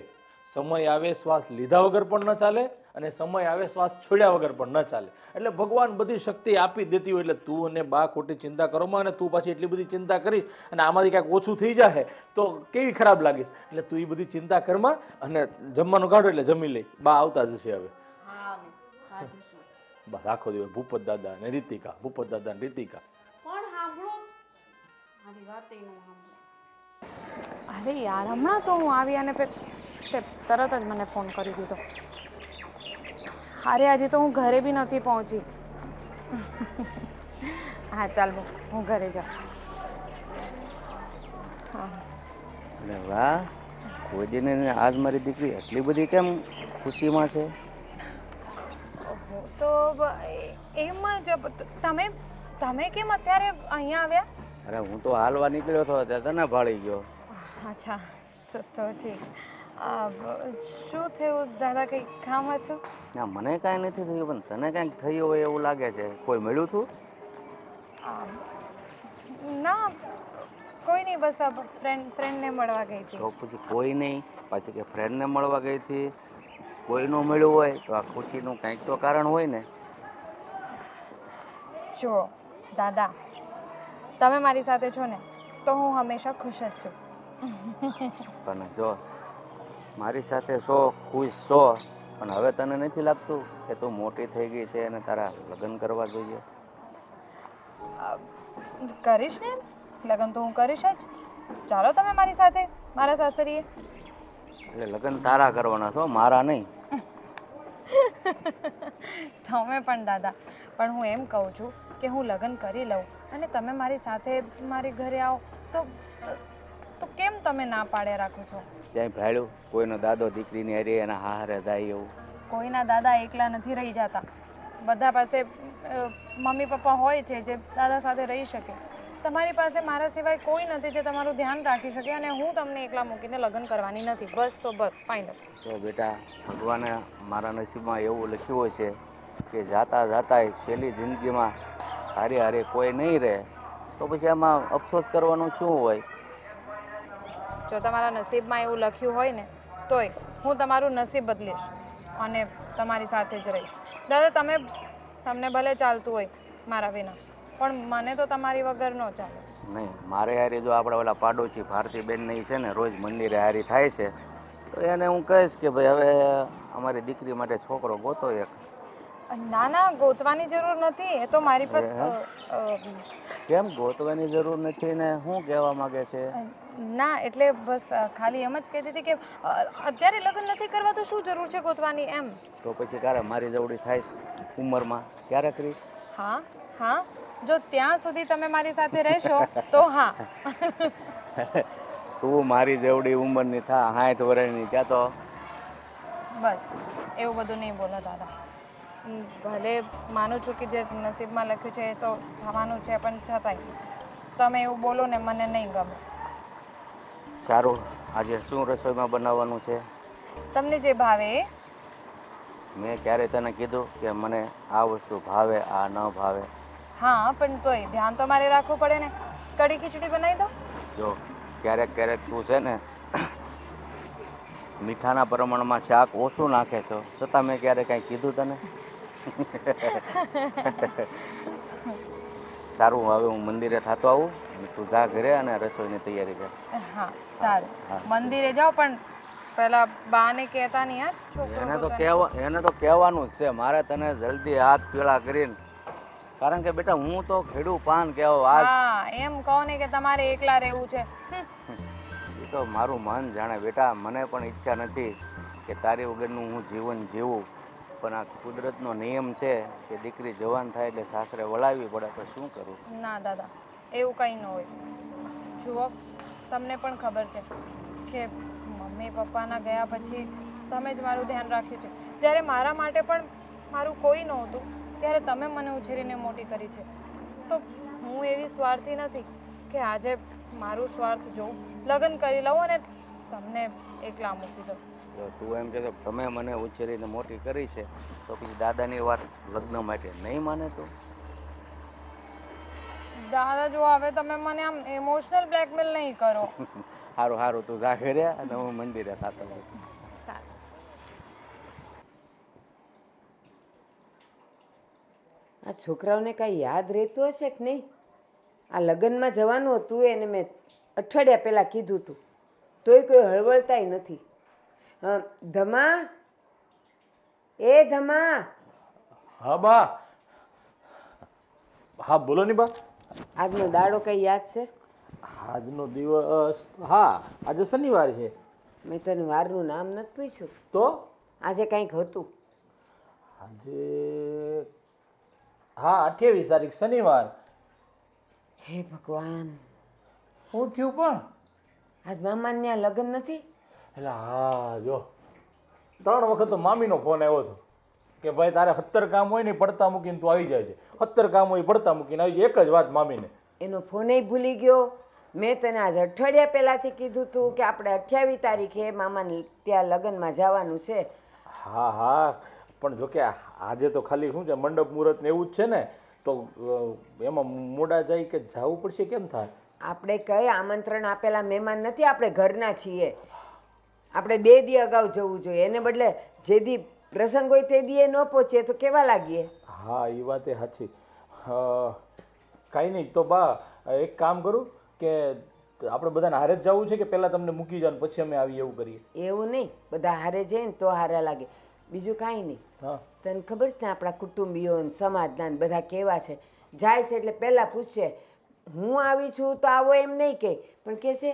સમય આવે શ્વાસ લીધા વગર પણ ન ચાલે, અને સમય આવે શ્વાસ છોડ્યા વગર પણ ન ચાલે. એટલે ભગવાન બધી શક્તિ આપી દેતી હોય. એટલે તું અને બા ખોટી ચિંતા કરોમાં, અને તું પાછી એટલી બધી ચિંતા કરીશ અને આમાંથી ક્યાંક ઓછું થઈ જાય તો કેવી ખરાબ લાગીશ. એટલે તું એ બધી ચિંતા કરમાં અને જમવાનું કાઢો એટલે જમી લઈ. બા આવતા જશે હવે. હા સાચું છે. બસ આખો દિવસ ભૂપત દાદા ને રીતિકા, ભૂપત દાદા ને રીતિકા. પણ સાંભળો, મારી વાત ય ન સાંભળો. અરે યાર હમણાં તો હું આવી અને તે તરત જ મને ફોન કરી દીધો. અરે હજી તો હું ઘરે બી નથી પહોંચી. હા ચાલ હું ઘરે જાઉં. હા એટલે વાહ, કોઈ દિને આજ મારી દીકરી એટલી બધી કેમ ખુશીમાં છે? ઓહો, તો એમ જ તમે કેમ અત્યારે અહીંયા આવ્યા? અરે હું તો હાલવા નીકળ્યો હતો ત્યાં તને ભાળી ગયો. અચ્છા, તો ઠીક. શું થયું દાદા, કંઈ કામ હતું? ના મને કાંઈ નથી થયું, પણ તને કાંઈક થયું હોય એવું લાગે છે. કોઈ મળ્યું તું? ના, કોઈ નહીં, બસ આ ફ્રેન્ડને મળવા ગઈ હતી. તો પછી કોઈ નહીં, પાછી કે ફ્રેન્ડને મળવા ગઈ હતી. કોઈ ન મળ્યું હોય તો આ ખુશીનું કંઈક તો કારણ હોય ને. જો દાદા, તમે મારી સાથે છો ને તો હું હંમેશા ખુશ જ છું. પણ જો મારી સાથે છો, ખુશ છો, પણ હવે તને નથી લાગતું કે તું મોટી થઈ ગઈ છે અને તારા લગ્ન કરવા જોઈએ? કરીશ ને, લગ્ન તો હું કરીશ જ. ચાલો તમે મારી સાથે મારા સાસરીએ. એટલે લગ્ન તારા કરવાના છો, મારા નહીં. તમે પણ દાદા, પણ હું એમ કહું છું કે હું લગ્ન કરી લઉં અને તમે મારી સાથે મારી ઘરે આવો તો કેમ તમે ના પાડે રાખો છો? ક્યાંય ભાડ્યું કોઈનો દાદો દીકરીની હારે એના હારે જાય એવું? કોઈના દાદા એકલા નથી રહી જતા. બધા પાસે મમ્મી પપ્પા હોય છે જે દાદા સાથે રહી શકે. તમારી પાસે મારા સિવાય કોઈ નથી જે તમારું ધ્યાન રાખી શકે, અને હું તમને એકલા મૂકીને લગ્ન કરવાની નથી. બસ તો બસ, ફાઇનલ. તો બેટા, ભગવાને મારા નસીબમાં એવું લખ્યું હોય છે કે જાતા જાતા છેલ્લી જિંદગીમાં હારે હારે કોઈ નહીં રહે, તો પછી આમાં અફસોસ કરવાનું શું હોય? જો તમારા નસીબમાં એવું લખ્યું હોય ને તોય હું તમારું નસીબ બદલીશ અને તમારી સાથે જ રહીશ. દાદા, તમને ભલે ચાલતું હોય મારા વિના, પણ મને તો તમારી વગર ન ચાલે. નહીં, મારે હારી જો આપણે ઓલા પાડોશી ભારતીબેન નહીં છે ને, રોજ મંદિરે હારી થાય છે, તો એને હું કહીશ કે ભાઈ હવે અમારી દીકરી માટે છોકરો ગોતો એક. ના ના, ગોતવાની જરૂર નથી. એ તો મારી પાસે કેમ ગોતવાની જરૂર નથી ને? શું કહેવા માંગે છે? ના એટલે બસ ખાલી એમ જ કહેતી હતી કે અત્યારે લગ્ન નથી કરવા તો શું જરૂર છે ગોતવાની એમ. તો પછી ક્યારે મારી જવડી થાય ઉંમરમાં ક્યારે કરીશ? હા હા જો ત્યાં સુધી તમે મારી સાથે રહેશો તો હા. તું મારી જેવડી ઉંમરની થા 60 વર્ષની ત્યાં તો બસ એવું બધું નહીં બોલો દાદા. ભલે માનું છું કે જે નસીબમાં લખ્યું છે એ તો થવાનું છે, પણ છતાંય તમે એવું બોલો ને મને નહીં ગમે. સારું, આજે શું રસોઈમાં બનાવવાનું છે? તમને જે ભાવે એ. મેં ક્યારે તને કીધું કે મને આ વસ્તુ ભાવે આ ન ભાવે? હા પણ તોય ધ્યાન તો મારે રાખવું પડે ને. કઢી ખીચડી બનાવી દો. જો ક્યારેક ક્યારેક તું છે ને મીઠાના પ્રમાણમાં શાક ઓછું નાખે છો, છતાં મેં ક્યારે કાંઈ કીધું તને? સારું, હવે હું મંદિરે થતો આવું, તું જા ઘરે અને રસોઈની તૈયારી કર. હા સારું, મંદિરે જાઓ પણ પેલા બાને કહેતા નહીં હા છોકરો એને તો કહેવાનું જ છે મારે તને જલ્દી હાથ પીળા કરીને, કારણ કે બેટા હું તો ખેડૂ પાન કહેવો આજ. હા એમ કહો ને કે તમારે એકલા રહેવું છે. એ તો મારું મન જાણે બેટા, મને પણ ઈચ્છા નથી કે તારી વગરનું હું જીવન જીવું, પણ આ કુદરતનો નિયમ છે કે દીકરી જવાન થાય એટલે સાસરે વળાવવી પડે, તો શું કરું? ના દાદા એવું કંઈ ન હોય. જુઓ તમને પણ ખબર છે કે મમ્મી પપ્પાના ગયા પછી તમે જ મારું ધ્યાન રાખ્યું છે. જ્યારે મારા માટે પણ મારું કોઈ નહોતું ત્યારે તમે મને ઉછેરીને મોટી કરી છે. તો હું એવી સ્વાર્થી નથી કે આજે મારું સ્વાર્થ જોઉં, લગ્ન કરી લઉં અને તમને એકલા મૂકી દઉં. જો તું એમ કે તમે મને ઉછેરીને મોટી કરી છે તો પછી દાદાની વાત લગ્ન માટે નહીં માને તું? દાદા જો હવે તમે મને આમ ઇમોશનલ બ્લેકમેલ નહીં કરો. સારું સારું, તું જા ઘરે અને હું મંદિરે થતો હોઉં. સારું. આ છોકરાઓને કાંઈ યાદ રહેતું હશે કે નહીં? આ લગ્નમાં જવાનું હતું એને મેં અઠવાડિયા પહેલાં કીધું હતું, તોય કોઈ હળવળતાય નથી. ધમા, એ ધમા. હા બા. હા બોલો ની બા. આજનો દાડો કઈ યાદ છે? આજનો દિવસ, હા આજે શનિવાર છે. મેં તને વારનું નામ નથી પૂછ્યું. તો આજે કંઈક હતું. આજે હા 28 તારીખ શનિવાર. હે ભગવાન, શું થયું પણ? આજ મામાને ત્યાં લગ્ન નથી? એટલે હા જો 3 વખત તો મામીનો ફોન આવ્યો હતો કે ભાઈ તારે 17 કામ હોય ને પડતા મૂકીને તું આવી જાય છે, 17 કામ હોય પડતા મૂકીને આવી જાય. એક જ વાત મામીને. એનો ફોને ભૂલી ગયો. મેં તને આજ અઠવાડિયા પહેલાંથી કીધું હતું કે આપણે 28 તારીખે મામાને ત્યાં લગ્નમાં જવાનું છે. હા હા પણ જો કે આજે તો ખાલી શું છે મંડપ મુહૂર્ત ને એવું જ છે ને, તો એમાં મોડા જાય કે જવું પડશે કેમ થાય? આપણે કઈ આમંત્રણ આપેલા મહેમાન નથી, આપણે ઘરના છીએ. આપણે 2 દી અગાઉ જવું જોઈએ, એને બદલે જે દી પ્રસંગ હોય તે દી ન પહોંચીએ તો કેવા લાગીએ? હા એ વાત એ સાચી. કાંઈ નહીં તો બા એક કામ કરું કે આપણે બધાને હારે જ જવું છે કે પહેલાં તમને મૂકી જાવ પછી અમે આવીએ એવું કરીએ? એવું નહીં, બધા હારે જઈએ ને તો હારા લાગે, બીજું કાંઈ નહીં. હા તને ખબર છે ને આપણા કુટુંબીઓ ને સમાજના બધા કેવા છે, જાય છે એટલે પહેલાં પૂછશે હું આવી છું તો આવો એમ નહીં કહે, પણ કહે છે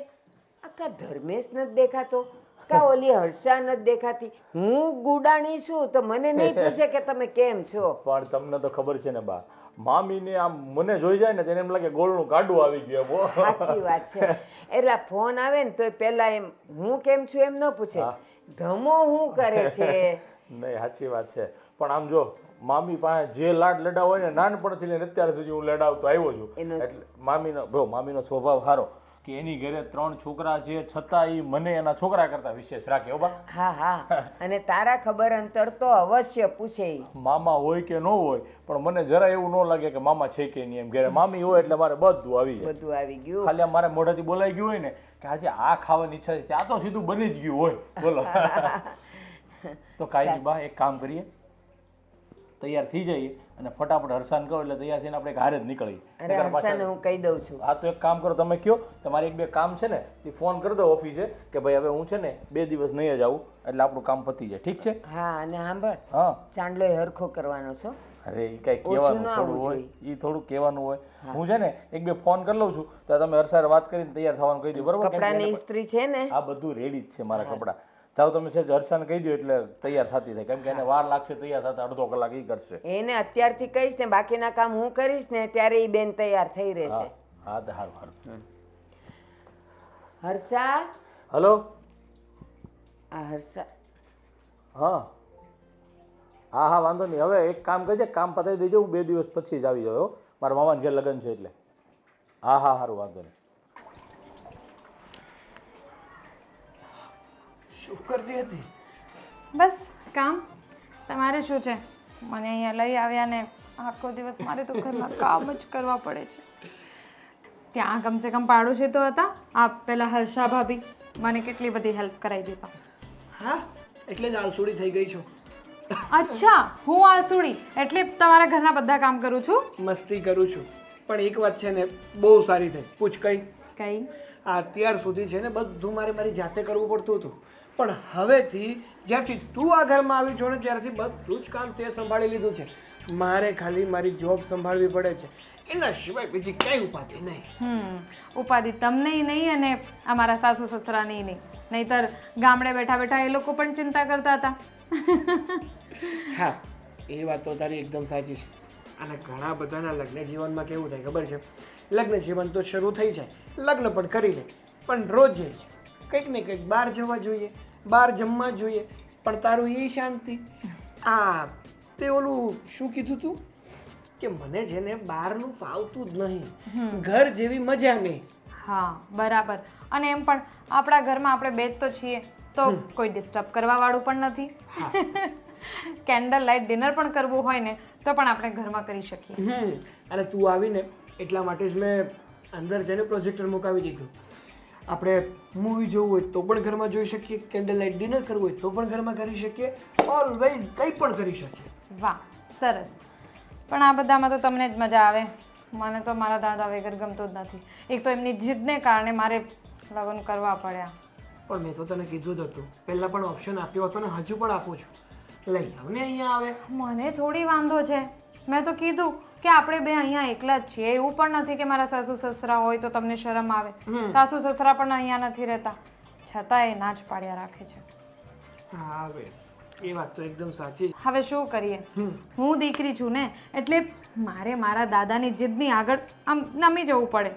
આખા ધર્મેશ નથી દેખાતો, કા ઓલી હર્ષા નથી દેખાતી, હું ગુડાણી છું તો મને નહીં પૂછે કે તમે કેમ છો. પણ તમને તો ખબર છે ને બા, મામીને આમ મને જોઈ જાય ને તેને એમ લાગે ગોળનું ગાડું આવી ગયું. સાચી વાત છે. એટલે ફોન આવે ને તો પહેલા એમ હું કેમ છું એમ ન પૂછે, ધમો શું કરે છે. નહીં સાચી વાત છે. પણ આમ જો મામી પાસે જે લાડ લડા હોય ને નાનપણથી લઈને અત્યાર સુધી હું લડાવતો આવ્યો છું. એટલે મામીનો સ્વભાવ સારો કે એની ઘરે 3 છોકરા છે છતાં એ મને એના છોકરા કરતા વિશેષ રાખે. હો બા. હા હા, અને તારા ખબર અંતર તો અવશ્ય પૂછે. મામા હોય કે ન હોય પણ મને જરા એવું ન લાગે કે મામા છે કે નહીં. એમ ઘરે મામી હોય એટલે મારે બધું આવી જાય. બધું આવી ગયું. ખાલી આમ મારે મોઢાથી બોલાઈ ગયું હોય ને કે આજે આ ખાવાની ઈચ્છા છે, આ તો સીધું બની જ ગયું હોય. બોલો. તો કાંઈ નહીં બા, એક કામ કરીએ, તૈયાર થઈ જઈએ અને ફટાફટ હર્ષાને કહો એટલે તૈયાર થઈને આપણે હારે જ નીકળીએ. અરે હર્ષાને હું કહી દઉં છું. હા તો એક કામ કરો, તમે કયો તમારે 1-2 કામ છે ને એ ફોન કરી દો ઓફિસે કે ભાઈ હવે હું છે ને 2 દિવસ નહીં જ આવું એટલે આપણું કામ પતી જાય. ઠીક છે? હા, અને સાંભળ, હા ચાંદલો હરખો કરવાનો છો. અરે એ કઈ ઓછું કહેવાનું ના થોડું આવવું હોય જોઈએ. એ થોડું કહેવાનું હોય. હું છે ને એક બે ફોન કરી લઉં છું તો તમે હર્ષારે વાત કરીને તૈયાર થવાનું કહી દો બરોબર કેમ કે કપડાની એને ઇસ્ત્રી છે ને આ બધું રેડી જ છે મારા કપડાં. જાઓ તમે છે હર્ષાને કહી દો એટલે તૈયાર થતી થાય કેમ કે એને વાર લાગશે તૈયાર થતા અડધો કલાક એ કરશે. એને અત્યારથી કહીશ ને બાકીના કામ હું કરીશ ને ત્યારે એ બેન તૈયાર થઈ હા રહેશે. હા તો સારું સારું. હર્ષા હલો આ હર્ષા હા હા હા વાંધો નહીં. હવે એક કામ કરજે કામ પતાવી દેજો હું 2 દિવસ પછી જ આવી જાઉં હો. મારા મામાને ઘેર લગ્ન છે એટલે. હા હા સારું વાંધો નહીં. શું કરતી હતી? બસ કામ તમારે શું છે? મને અહીંયા લઈ આવ્યા ને આખો દિવસ મારે તો ઘરમાં કામ જ કરવા પડે છે. ત્યાં કમસે કમ પાડોશી તો હતા, આ પેલા હર્ષા ભાભી મને કેટલી બધી હેલ્પ કરાવી દેતા. હા એટલે જ આળસુડી થઈ ગઈ છો. અચ્છા, હું આલસુડી એટલે તમારા ઘરના બધા કામ કરું છું? મસ્તી કરું છું પણ એક વાત છે ને બહુ સારી થઈ. પૂછ કઈ? કઈ? આ અત્યાર સુધી છે ને બધું મારી જાતે કરવું પડતું હતું પણ હવેથી જ્યારથી તું આ ઘરમાં આવી છો ને ત્યારથી બધું જ કામ તે સંભાળી લીધું છે. મારે ખાલી મારી જોબ સંભાળવી પડે છે, એના સિવાય બીજી કઈ ઉપાધિ નહીં. ઉપાધિ તમને નહીં અને અમારા સાસુ સસરાની નહીં, નહીતર ગામડે બેઠા બેઠા એ લોકો પણ ચિંતા કરતા હતા. હા એ વાત તો તારી એકદમ સાચી છે. અને ઘણા બધાના લગ્ન જીવનમાં કેવું થાય ખબર છે? લગ્ન જીવન તો શરૂ થઈ જાય, લગ્ન પણ કરી લે, પણ રોજે જ કંઈક ને કંઈક બહાર જવા જોઈએ, બહાર જમવા જોઈએ, પણ તારું એ શાંતિ. આ તે ઓલું શું કીધું તું કે મને છે ને બહારનું ફાવતું જ નહીં, ઘર જેવી મજા નહીં. હા બરાબર. અને એમ પણ આપણા ઘરમાં આપણે બે જ તો છીએ તો કોઈ ડિસ્ટર્બ કરવા વાળું પણ નથી. કેન્ડલ લાઇટ ડિનર પણ કરવું હોય ને તો પણ આપણે ઘરમાં કરી શકીએ. અને તું આવીને એટલા માટે જ મેં અંદર જઈને પ્રોજેક્ટર મુકાવી દીધું. આપણે મૂવી જોવું હોય તો પણ ઘરમાં જોઈ શકીએ, કેન્ડલ લાઇટ ડિનર કરવું હોય તો પણ ઘરમાં કરી શકીએ, ઓલવેઝ કંઈ પણ કરી શકીએ. વાહ સરસ. પણ આ બધામાં તો તમને જ મજા આવે, મને તો મારા દાદા વગર ગમતું જ નથી. એક તો એમની જીદને કારણે મારે લગ્ન કરવા પડ્યા. પણ મેં તો તને કીધું જ હતું, પહેલાં પણ ઓપ્શન આપ્યો હતો ને હજુ પણ આપું છું, લઈ આવ ને અહીંયા આવે. મને થોડી વાંધો છે, મેં તો કીધું કે આપણે બે અહીંયા એકલા જ છીએ. એવું પણ નથી કે મારા સાસુ સસરા હોય તો તમને શરમ આવે. સાસુ સસરા પણ અહીંયા નથી રહેતા, છતાં એ ના જ પાડ્યા રાખે છે. હા હવે એ વાત તો એકદમ સાચી. હવે શું કરીએ, હું દીકરી છું ને એટલે મારે મારા દાદાની જીદની આગળ આમ નમી જવું પડે.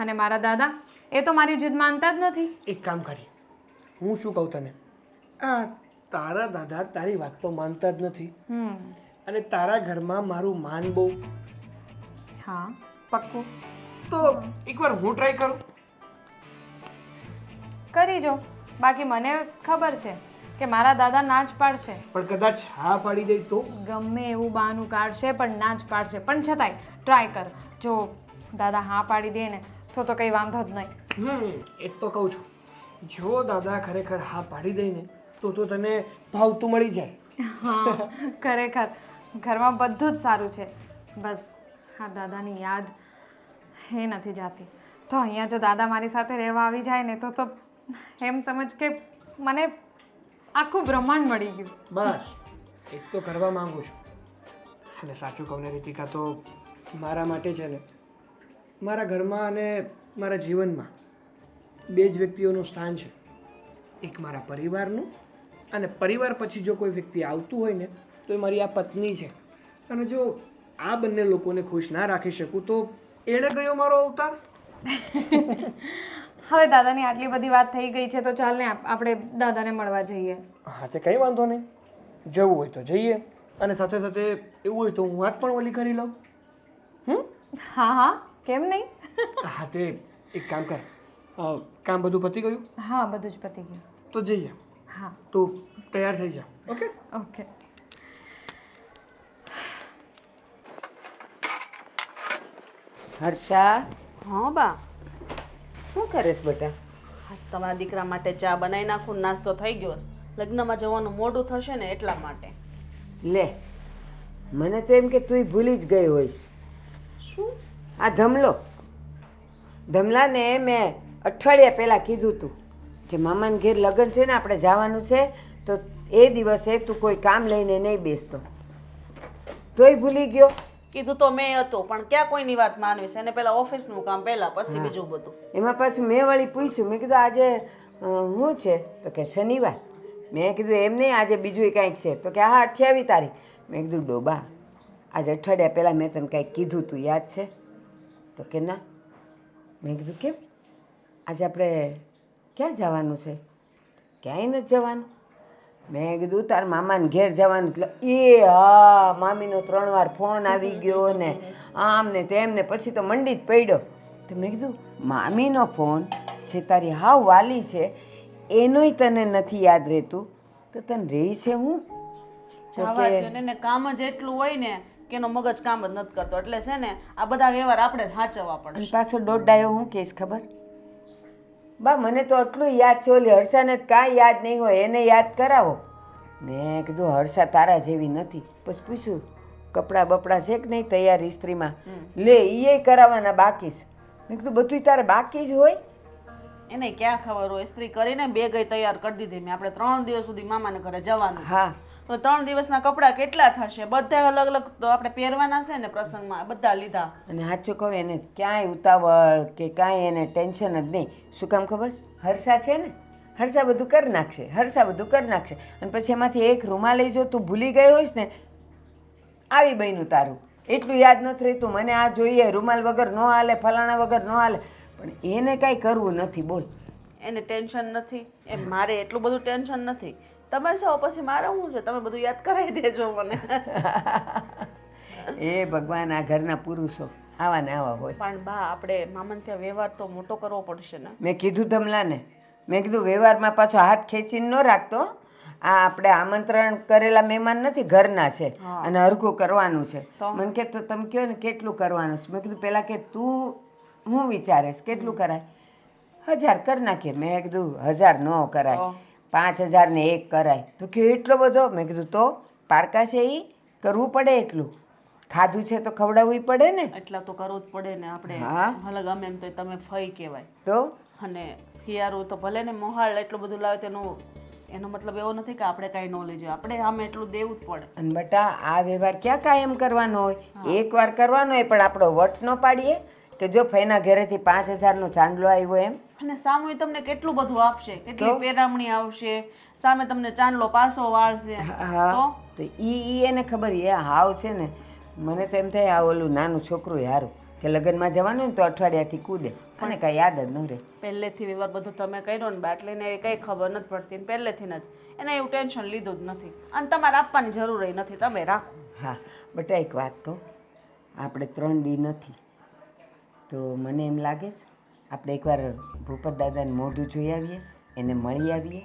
અને મારા દાદા એ તો મારી જીદ માનતા જ નથી. એક કામ કરીએ, હું શું કહું તને, આ તારા દાદા તારી વાત તો માનતા જ નથી અને તારા ઘરમાં મારું માન બહુ. હા પાક્કું? તો એકવાર હું ટ્રાય કરું. કરી જો. બાકી મને ખબર છે કે મારા દાદા ના જ પાડશે. પણ કદાચ હા પાડી દે તો? ગમે એવું બહાનું કાઢશે પણ ના જ પાડશે. પણ છતાંય ટ્રાય કર. જો દાદા હા પાડી દે ને તો કંઈ વાંધો જ નહીં. એ તો કહું છું, જો દાદા ખરેખર હા પાડી દે ને તો તને ભાવતું મળી જાય. હા ખરેખર ઘરમાં બધું જ સારું છે, બસ હા દાદાની યાદ એ નથી જાતી. તો અહીંયા જો દાદા મારી સાથે રહેવા આવી જાય ને તો એમ સમજ કે મને આખું બ્રહ્માંડ મળી ગયું. બસ એક તો કરવા માંગુ છું. અને સાચું કહું ને રીતિકા, તો મારા માટે છે ને મારા ઘરમાં અને મારા જીવનમાં બે જ વ્યક્તિઓનું સ્થાન છે. એક મારા પરિવારનું, અને પરિવાર પછી જો કોઈ વ્યક્તિ આવતું હોય ને તો એ મારી આ પત્ની છે. અને જો આ બંને લોકોને ખુશ ના રાખી શકું તો એળે ગયો મારો અવતાર. હવે દાદાની આટલી બધી વાત થઈ ગઈ છે તો ચાલ ને આપણે દાદાને મળવા જઈએ. હા તે કંઈ વાંધો નહીં, જવું હોય તો જઈએ, અને સાથે સાથે એવું હોય તો હું વાત પણ ઓલી કરી લઉં. હા હા કેમ નહીં. હા તે એક કામ કર, કામ બધું પતી ગયું? હા બધું જ પતી ગયું. તો જઈએ. હા તો તૈયાર થઈ જા. Okay okay. હર્ષા હા બા, શું કરેશ બેટા? તમારા દીકરા માટે ચા બનાવી નાખું, નાસ્તો થઈ ગયો છે. લગ્નમાં જવાનું મોડું થશે ને એટલા માટે. લે, મને તો એમ કે તું ભૂલી જ ગઈ હોઈશ. શું? આ ધમલાને મેં અઠવાડિયા પહેલાં કીધું તું કે મામાને ઘેર લગ્ન છે ને આપણે જવાનું છે, તો એ દિવસે તું કોઈ કામ લઈને નહીં બેસતો. તોય ભૂલી ગયો. કીધું તો મેં હતું, પણ ક્યાં કોઈની વાત માનવી છે? એને પહેલા ઓફિસનું કામ પહેલા, પછી બીજું બધું. એમાં પાછું મેં વળી પૂછ્યું, મેં કીધું આજે શું છે? તો કે શનિવાર. મેં કીધું એમ નહીં, આજે બીજું કાંઈક છે. તો કે હા 28 તારીખ. મેં કીધું ડોબા, આજે અઠવાડિયા પહેલાં મેં તને કાંઈક કીધું તું, યાદ છે? તો કે ના. મેં કીધું કેમ? આજે આપણે ક્યાં જવાનું છે? ક્યાંય નથી જવાનું. મેં કીધું તાર મામાને ઘેર જવાનું. એટલે એ હા, મામીનો 3 વાર ફોન આવી ગયો ને આમ ને તેમ ને, પછી તો મંડી જ પડ્યો. તો મેં કીધું મામીનો ફોન જે તારી હાવ વાલી છે એનોય તને નથી યાદ રહેતું, તો તને રહી છે હું? જવા દ્યો ને, એને કામ જ એટલું હોય ને કે એનો મગજ કામ જ નથી કરતો. એટલે છે ને આ બધા વ્યવહાર આપણે સાચવવા પડે. અને પાછો દોડાયો હું કહીશ ખબર? બા મને તો આટલું યાદ છે, ઓલી હર્ષાને કાંઈ યાદ નહીં હોય, એને યાદ કરાવો. મેં કીધું હર્ષા તારા જેવી નથી. પછી પૂછ્યું કપડાં બપડા છે કે નહીં તૈયાર ઇસ્ત્રીમાં? લે એ કરાવવાના બાકી છે. મેં કીધું બધું તારે બાકી જ હોય? એને ક્યાં ખબર હોય? ઇસ્ત્રી કરીને બેગય તૈયાર કરી દીધી મેં. આપણે 3 દિવસ સુધી મામાને ઘરે જવાનું. હા, તો 3 દિવસના કપડાં કેટલા થશે? બધા અલગ અલગ તો આપણે પહેરવાના છે ને પ્રસંગમાં, બધા લીધા. અને સાચું કહું એને ક્યાંય ઉતાવળ કે કાંઈ એને ટેન્શન જ નહીં. શું કામ ખબર? હર્ષા છે ને, હર્ષા બધું કરી નાખશે, હર્ષા બધું કરી નાખશે. અને પછી એમાંથી એક રૂમાલ લઈ જો તું ભૂલી ગઈ હોઈશ ને, આવી બન્યું તારું. એટલું યાદ નથી રહેતું, મને આ જોઈએ, રૂમાલ વગર ન હાલે, ફલાણા વગર ન હાલે. પણ એને કાંઈ કરવું નથી. બોલ, એને ટેન્શન નથી. એમ મારે એટલું બધું ટેન્શન નથી. તમે છો પછી મારે શું છે? તમે બધું યાદ કરાવી દેજો મને. એ ભગવાન, આ ઘરના પુરુષો આવા ને આવા હોય. પણ બા, આપણે મામાને ત્યાં વ્યવહાર તો મોટો કરવો પડશે ને. મેં કીધું ધમલાને, મેં કીધું વ્યવહારમાં પાછો હાથ ખેંચીને ન રાખતો. આ આપણે આમંત્રણ કરેલા મહેમાન નથી, ઘરના છે અને હરખું કરવાનું છે. મને કે તો તમે કહો ને કેટલું કરવાનું છે? મેં કીધું પહેલાં કે તું હું વિચારેશ કેટલું કરાય? 1000 કરી નાખીએ. મેં કીધું 1000 ન કરાય, 5000 ને 1 કરાય. તો કે એટલો બધો? મેં કીધું તો પારકા છે એ કરવું પડે એટલું. ખાધું છે તો ખવડાવવું પડે ને. એટલા તો કરવું જ પડે ને આપણે. હા, ભલે ગમે એમ તો તમે ફઈ કહેવાય. તો અને હિયારું તો ભલે ને મોહાળ એટલું બધું લાવે તેનું એનો મતલબ એવો નથી કે આપણે કાંઈ ન લેજો. આપણે આમે એટલું દેવું જ પડે. અને બટા આ વ્યવહાર ક્યાં કાયમ કરવાનો હોય? એકવાર કરવાનો હોય, પણ આપણો વટ ન પાડીએ કે જો ફઈના ઘરેથી 5000 નો ચાંદલો આવ્યો એમ. અને સામે તમને કેટલું બધું આપશે, કેટલી પેરામણી આવશે, સામે તમને ચાંદલો પાસો વાળશે. તો ઈ એને ખબર. એ હાવ છે ને, મને તો એમ થાય આ ઓલું નાનું છોકરું હારું કે લગ્નમાં જવાનું હોય ને તો અઠવાડિયાથી કૂદે અને કાંઈ યાદ જ ન રહે. પહેલેથી વ્યવહાર બધું તમે કર્યો ને બાટલીને એ કંઈ ખબર નથી પડતી ને પહેલેથી જ એને એવું ટેન્શન લીધું જ નથી. અને તમારે આપવાની જરૂર નથી, તમે રાખો. હા બટા, એક વાત કહું, આપણે 3 દી નથી તો મને એમ લાગે છે આપણે એકવાર ભૂપત દાદાને મોઢું જોઈ આવીએ, એને મળી આવીએ.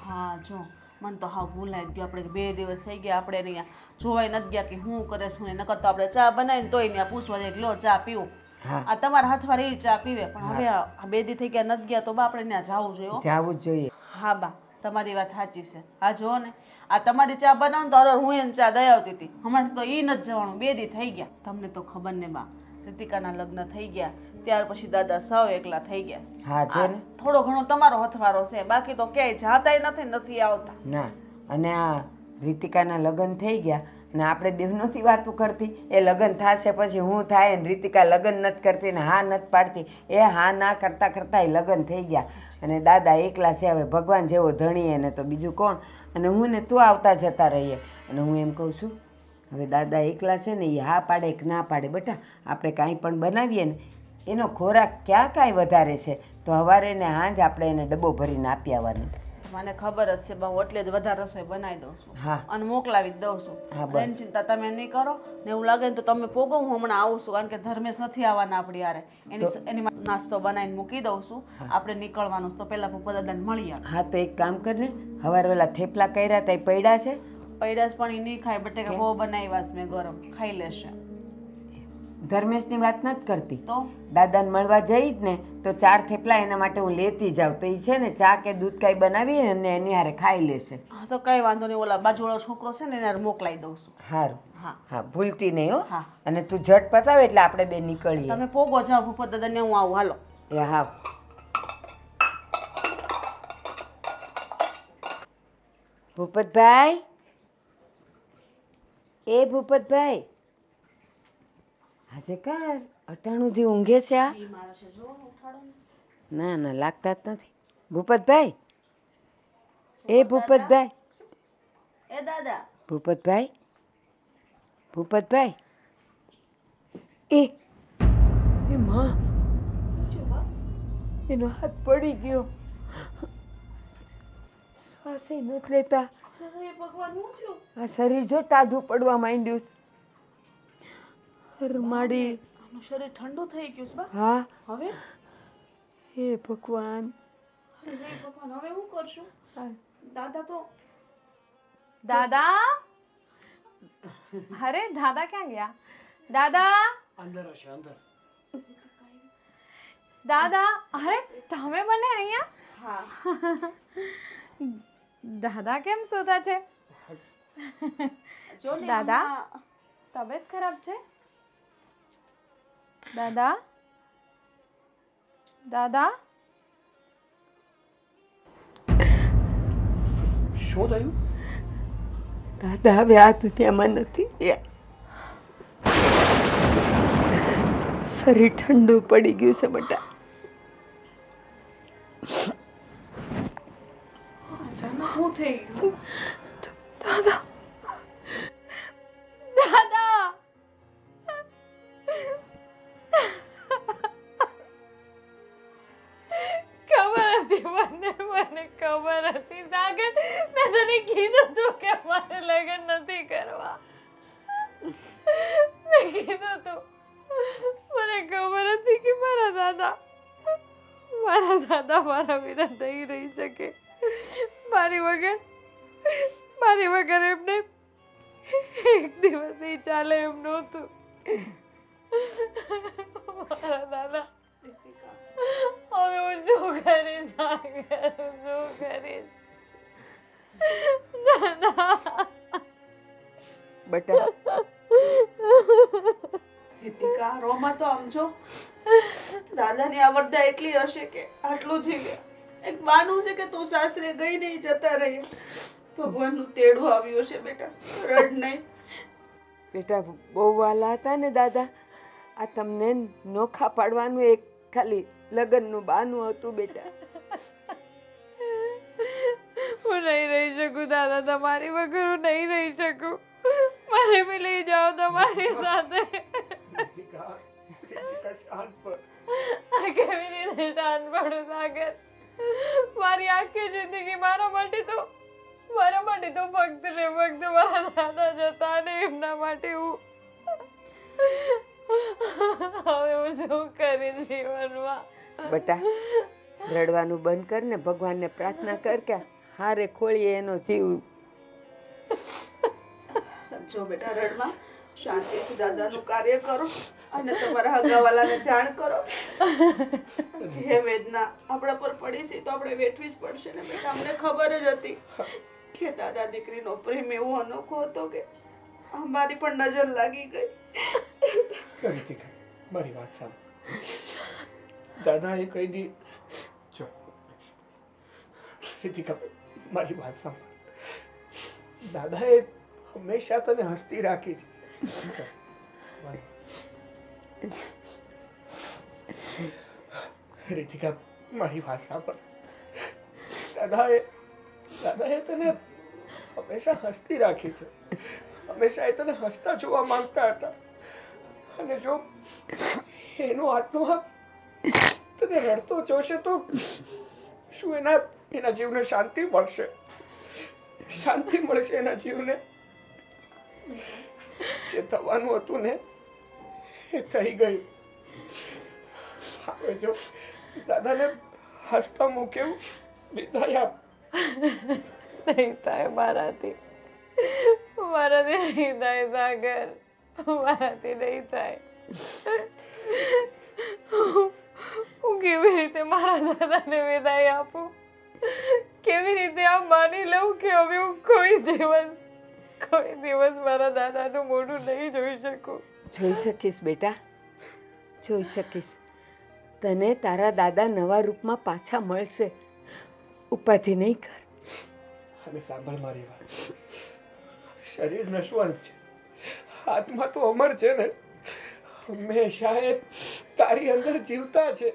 હા જો, મને તો હા ભૂલાઈ જ ગયું. આપણે 2 દિવસ થઈ ગયા, આપણે અહીંયા જોવાય નથી ગયા કે શું કરે શું નહીં. નકર તો આપણે ચા બનાવીને તોય ત્યાં પૂછવા જાય કે લો ચા પીવું. આ તમારા હાથમાં એ ચા પીવે. પણ હવે આ 2 દી થઈ ગયા નથી ગયા તો બા આપણે ત્યાં જવું જોઈએ. જવું જ જોઈએ. હા બા, તમારી વાત સાચી છે. આ જો ને, આ તમારી ચા બનાવું તો અરે હું એને ચા દઈ આવતી હતી. હમણાં તો એ નથી જવાનું. 2 દી થઈ ગયા. તમને તો ખબર ને બા, રીતિકાના લગ્ન થઈ ગયા ત્યાર પછી દાદા સાવ એકલા થઈ ગયા. હા છે ને, થોડો ઘણો તમારો હથવારો છે, બાકી તો ક્યાંય જાતાય નથી આવતા. ના, અને આ રીતિકાના લગ્ન થઈ ગયા અને આપણે બે નથી વાતું કરતી. એ લગ્ન થશે પછી હું થાય ને રીતિકા લગ્ન નથી કરતી ને હા નથી પાડતી. એ હા ના કરતાં કરતાં એ લગ્ન થઈ ગયા અને દાદા એકલા છે. હવે ભગવાન જેવો ધણી એને તો બીજું કોણ? અને હું ને તું આવતા જતા રહીએ. અને હું એમ કહું છું, હવે દાદા એકલા છે ને, એ હા પાડે કે ના પાડે, બેટા આપણે કાંઈ પણ બનાવીએ ને એનો ખોરાક ક્યાં કાંઈ વધારે છે તો સવારે ને સાંજ આપણે એને ડબ્બો ભરીને આપી આવવાનું. મને ખબર જ છે બા, હું એટલે જ વધારે રસોઈ બનાવી દઉં છું. હા, અને મોકલાવી જ દઉં છું. એની ચિંતા તમે નહીં કરો ને. એવું લાગે ને તો તમે પોગો, હું હમણાં આવું છું. કારણ કે ધર્મેશ નથી આવવાના આપણી યારે. એની નાસ્તો બનાવીને મૂકી દઉં છું. આપણે નીકળવાનું તો પહેલા પપ્પા દાદાને મળી આવે. હા તો એક કામ કરને, સવારે ઓલા થેપલા કર્યા હતા એ પડ્યા છે? પૈડાસ પણ એ નહીં ખાય. બટેકા બહુ બનાવ્યા છે મેં ગરમ, ખાઈ લેશે. ધર્મેશની વાત નથી કરતી. તો દાદાને મળવા જઈ જ ને તો 4 થેપલા એના માટે હું લેતી જાઉં તો એ છે ને ચા કે દૂધ કાંઈ બનાવી અને એની હારે ખાઈ લેશે. હા તો કઈ વાંધો નહીં. ઓલા બાજુવાળો છોકરો છે ને એને મોકલાઈ દઉં છું. સારું. હા હા, ભૂલતી નહીં હો. હા, અને તું ઝટ પતાવે એટલે આપણે બે નીકળીએ. તમે પોગો જાઓ ભૂપત દાદા ને, હું આવું. હાલો. એ હા. ભૂપતભાઈ, એ ભૂપતભાઈ, આજે કા અટાણુંથી ઊંઘે છે આ? ઈ મારા છે જો ઉઠાડો ને. ના ના લાગતા જ નથી. ભૂપતભાઈ, એ ભૂપતભાઈ, એ દાદા ભૂપતભાઈ, ભૂપતભાઈ, એ એ માં, એનો હાથ પડી ગયો, શ્વાસે નથી લેતા. અરે ભગવાન હું થયું? આ શરીર જો ટાઢું પડવા માંડ્યું છે. માડી, આનું શરીર ઠંડુ થઈ ગયું છે બા. હા, હવે હે ભગવાન. અરે હે ભગવાન હવે હું કરશું? દાદા તો દાદા અરે દાદા ક્યાં ગયા? દાદા અંદર હશે અંદર. દાદા અરે તમે મને અહીંયા? હા દાદા કેમ સૂતા છે? જો ને દાદા? હમણાં તબિયત ખરાબ છે? દાદા દાદા શું થયું? દાદા હવે આ દુનિયામાં નથી રહ્યા. શરીર ઠંડુ પડી ગયું છે બેટા. અચાનક શું થઈ ગયું? દાદા દાદા ખબર હતી મને ખબર હતી સાગર મેં તને કીધું તું કે મારે લગ્ન નથી કરવા મેં કીધું તું મને ખબર હતી કે મારા દાદા મારા વિના નહીં રહી શકે મારી વગર એમને એક દિવસ એ ચાલે એમ નહોતું મારા દાદા હવે હું શું કરીશ સાગર શું કરીશ દાદા બેટા રીતિકા રોમાં તો આમ જો દાદાની આવડતા એટલી હશે કે આટલું જીવ્યા. એક બાનું છે કે તું સાસરે ગઈ નહીં જતા રહી. ભગવાનનું તેડું આવ્યું છે બેટા. રડ નહીં. બેટા બહુ વાલા હતા ને દાદા. આ તમને નોખા પાડવાનું એક ખાલી લગ્નનું બહાનું હતું બેટા. હું નહીં રહી શકું દાદા તમારી વગર હું નહીં રહી શકું મને બી લઈ જાઓ તમારી સાથે આ કેવી રીતે શાંત પડું સાગર મારી આખી જિંદગી મારા માટે તો ફક્ત ને ફક્ત મારા દાદા જતા ને એમના માટે હું હવે હું શું કરીશ જીવનમાં બેટા રડવાનું બંધ કર ને ભગવાનને પ્રાર્થના કર કે હારે ખોળીએ એનો જીવ. જો બેટા રડમાં શાંતિથી દાદાનું કાર્ય કરો અને તમારા હગાવાલાને જાણ કરો. જે વેદના આપણા પર પડી છે તો આપણે વેઠવી જ પડશે ને બેટા. અમને ખબર જ હતી કે દાદા દીકરીનો પ્રેમ એવો અનોખો હતો કે અમારી પણ નજર લાગી ગઈ. રીતિકા મારી વાત સાંભળ. દાદાએ કહી દી જો રીતિકા મારી વાત સાંભળ. દાદાએ હંમેશા તને હસતી રાખી છે. રીતિકા મારી વાત સાંભળ. દાદાએ તને હંમેશા હસતી રાખી છે. હંમેશા એ તને હસતા જોવા માંગતા હતા. અને જો એનો આત્મા તને રડતો જોશે તો શું એના જીવને શાંતિ મળશે? શાંતિ મળશે એના જીવને. જે થવાનું હતું ને એ થઈ ગયું. હવે જો દાદાને હસતા મૂક્યું વિદાય આપ. નહીં થાય મારાથી નહીં થાય સાગર મારાથી નહીં થાય હું કેવી રીતે મારા દાદાને વિદાય આપું? કેવી રીતે આમ માની લઉં કે હવે હું કોઈ દિવસ મારા દાદાનું મોઢું નહીં જોઈ શકું? જોઈ શકીશ બેટા, જોઈ શકીશ. તને તારા દાદા નવા રૂપમાં પાછા મળશે. ઉપાધિ નહીં કર. હવે સાંભળ મારી વાત. શરીર નશ્વંત છે, આત્મા તો અમર છે ને. હંમેશા એ તારી અંદર જીવતા છે,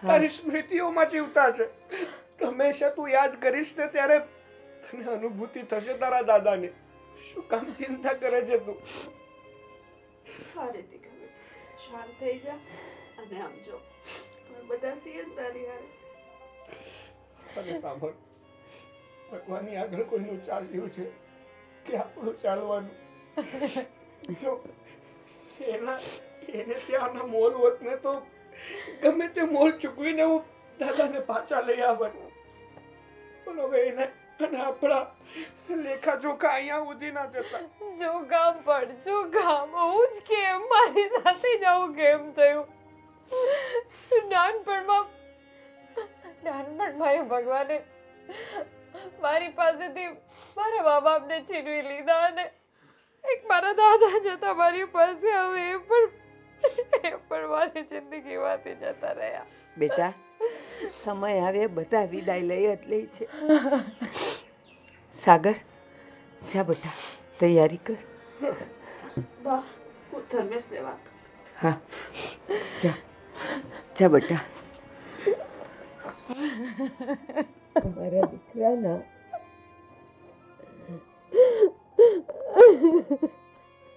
તારી સ્મૃતિઓમાં જીવતા છે. હંમેશા તું યાદ કરીશ ને ત્યારે તને અનુભૂતિ થશે તારા દાદાની. શું કામ ચિંતા કરે છે તું? હા રીતિકા શાંત થઈ જા અને આમ જો અમે બધા છીએ ને તારી હારે. અને સાંભળ, ભગવાનની આગળ કોઈનું ચાલ્યું છે કે આપણું ચાલવાનું? જો એને ત્યાંના મોલ હોત ને તો ગમે તે મોલ ચૂકવીને હું દાદાને પાછા લઈ આવવાનું. પણ હવે એને અને આપણા લેખા જોખા અહીંયા સુધી ના જતા. શું કામ પણ શું કામ હું જ કેમ મારી સાથે જવું કેમ થયું? નાનપણમાં એ ભગવાને મારી પાસેથી મારા મા બાપને છીનવી લીધા અને એક મારા દાદા જતા મારી પાસે. હવે એ પણ મારી જિંદગીમાંથી જતા રહ્યા. બેટા, સમય આવે બધા વિદાય લઈ જ લે છે. સાગર, જા બેટા, તૈયારી કર. બા હું ધર્મેશને વાત કરું. હા, જા જા બેટા. મારા દીકરાના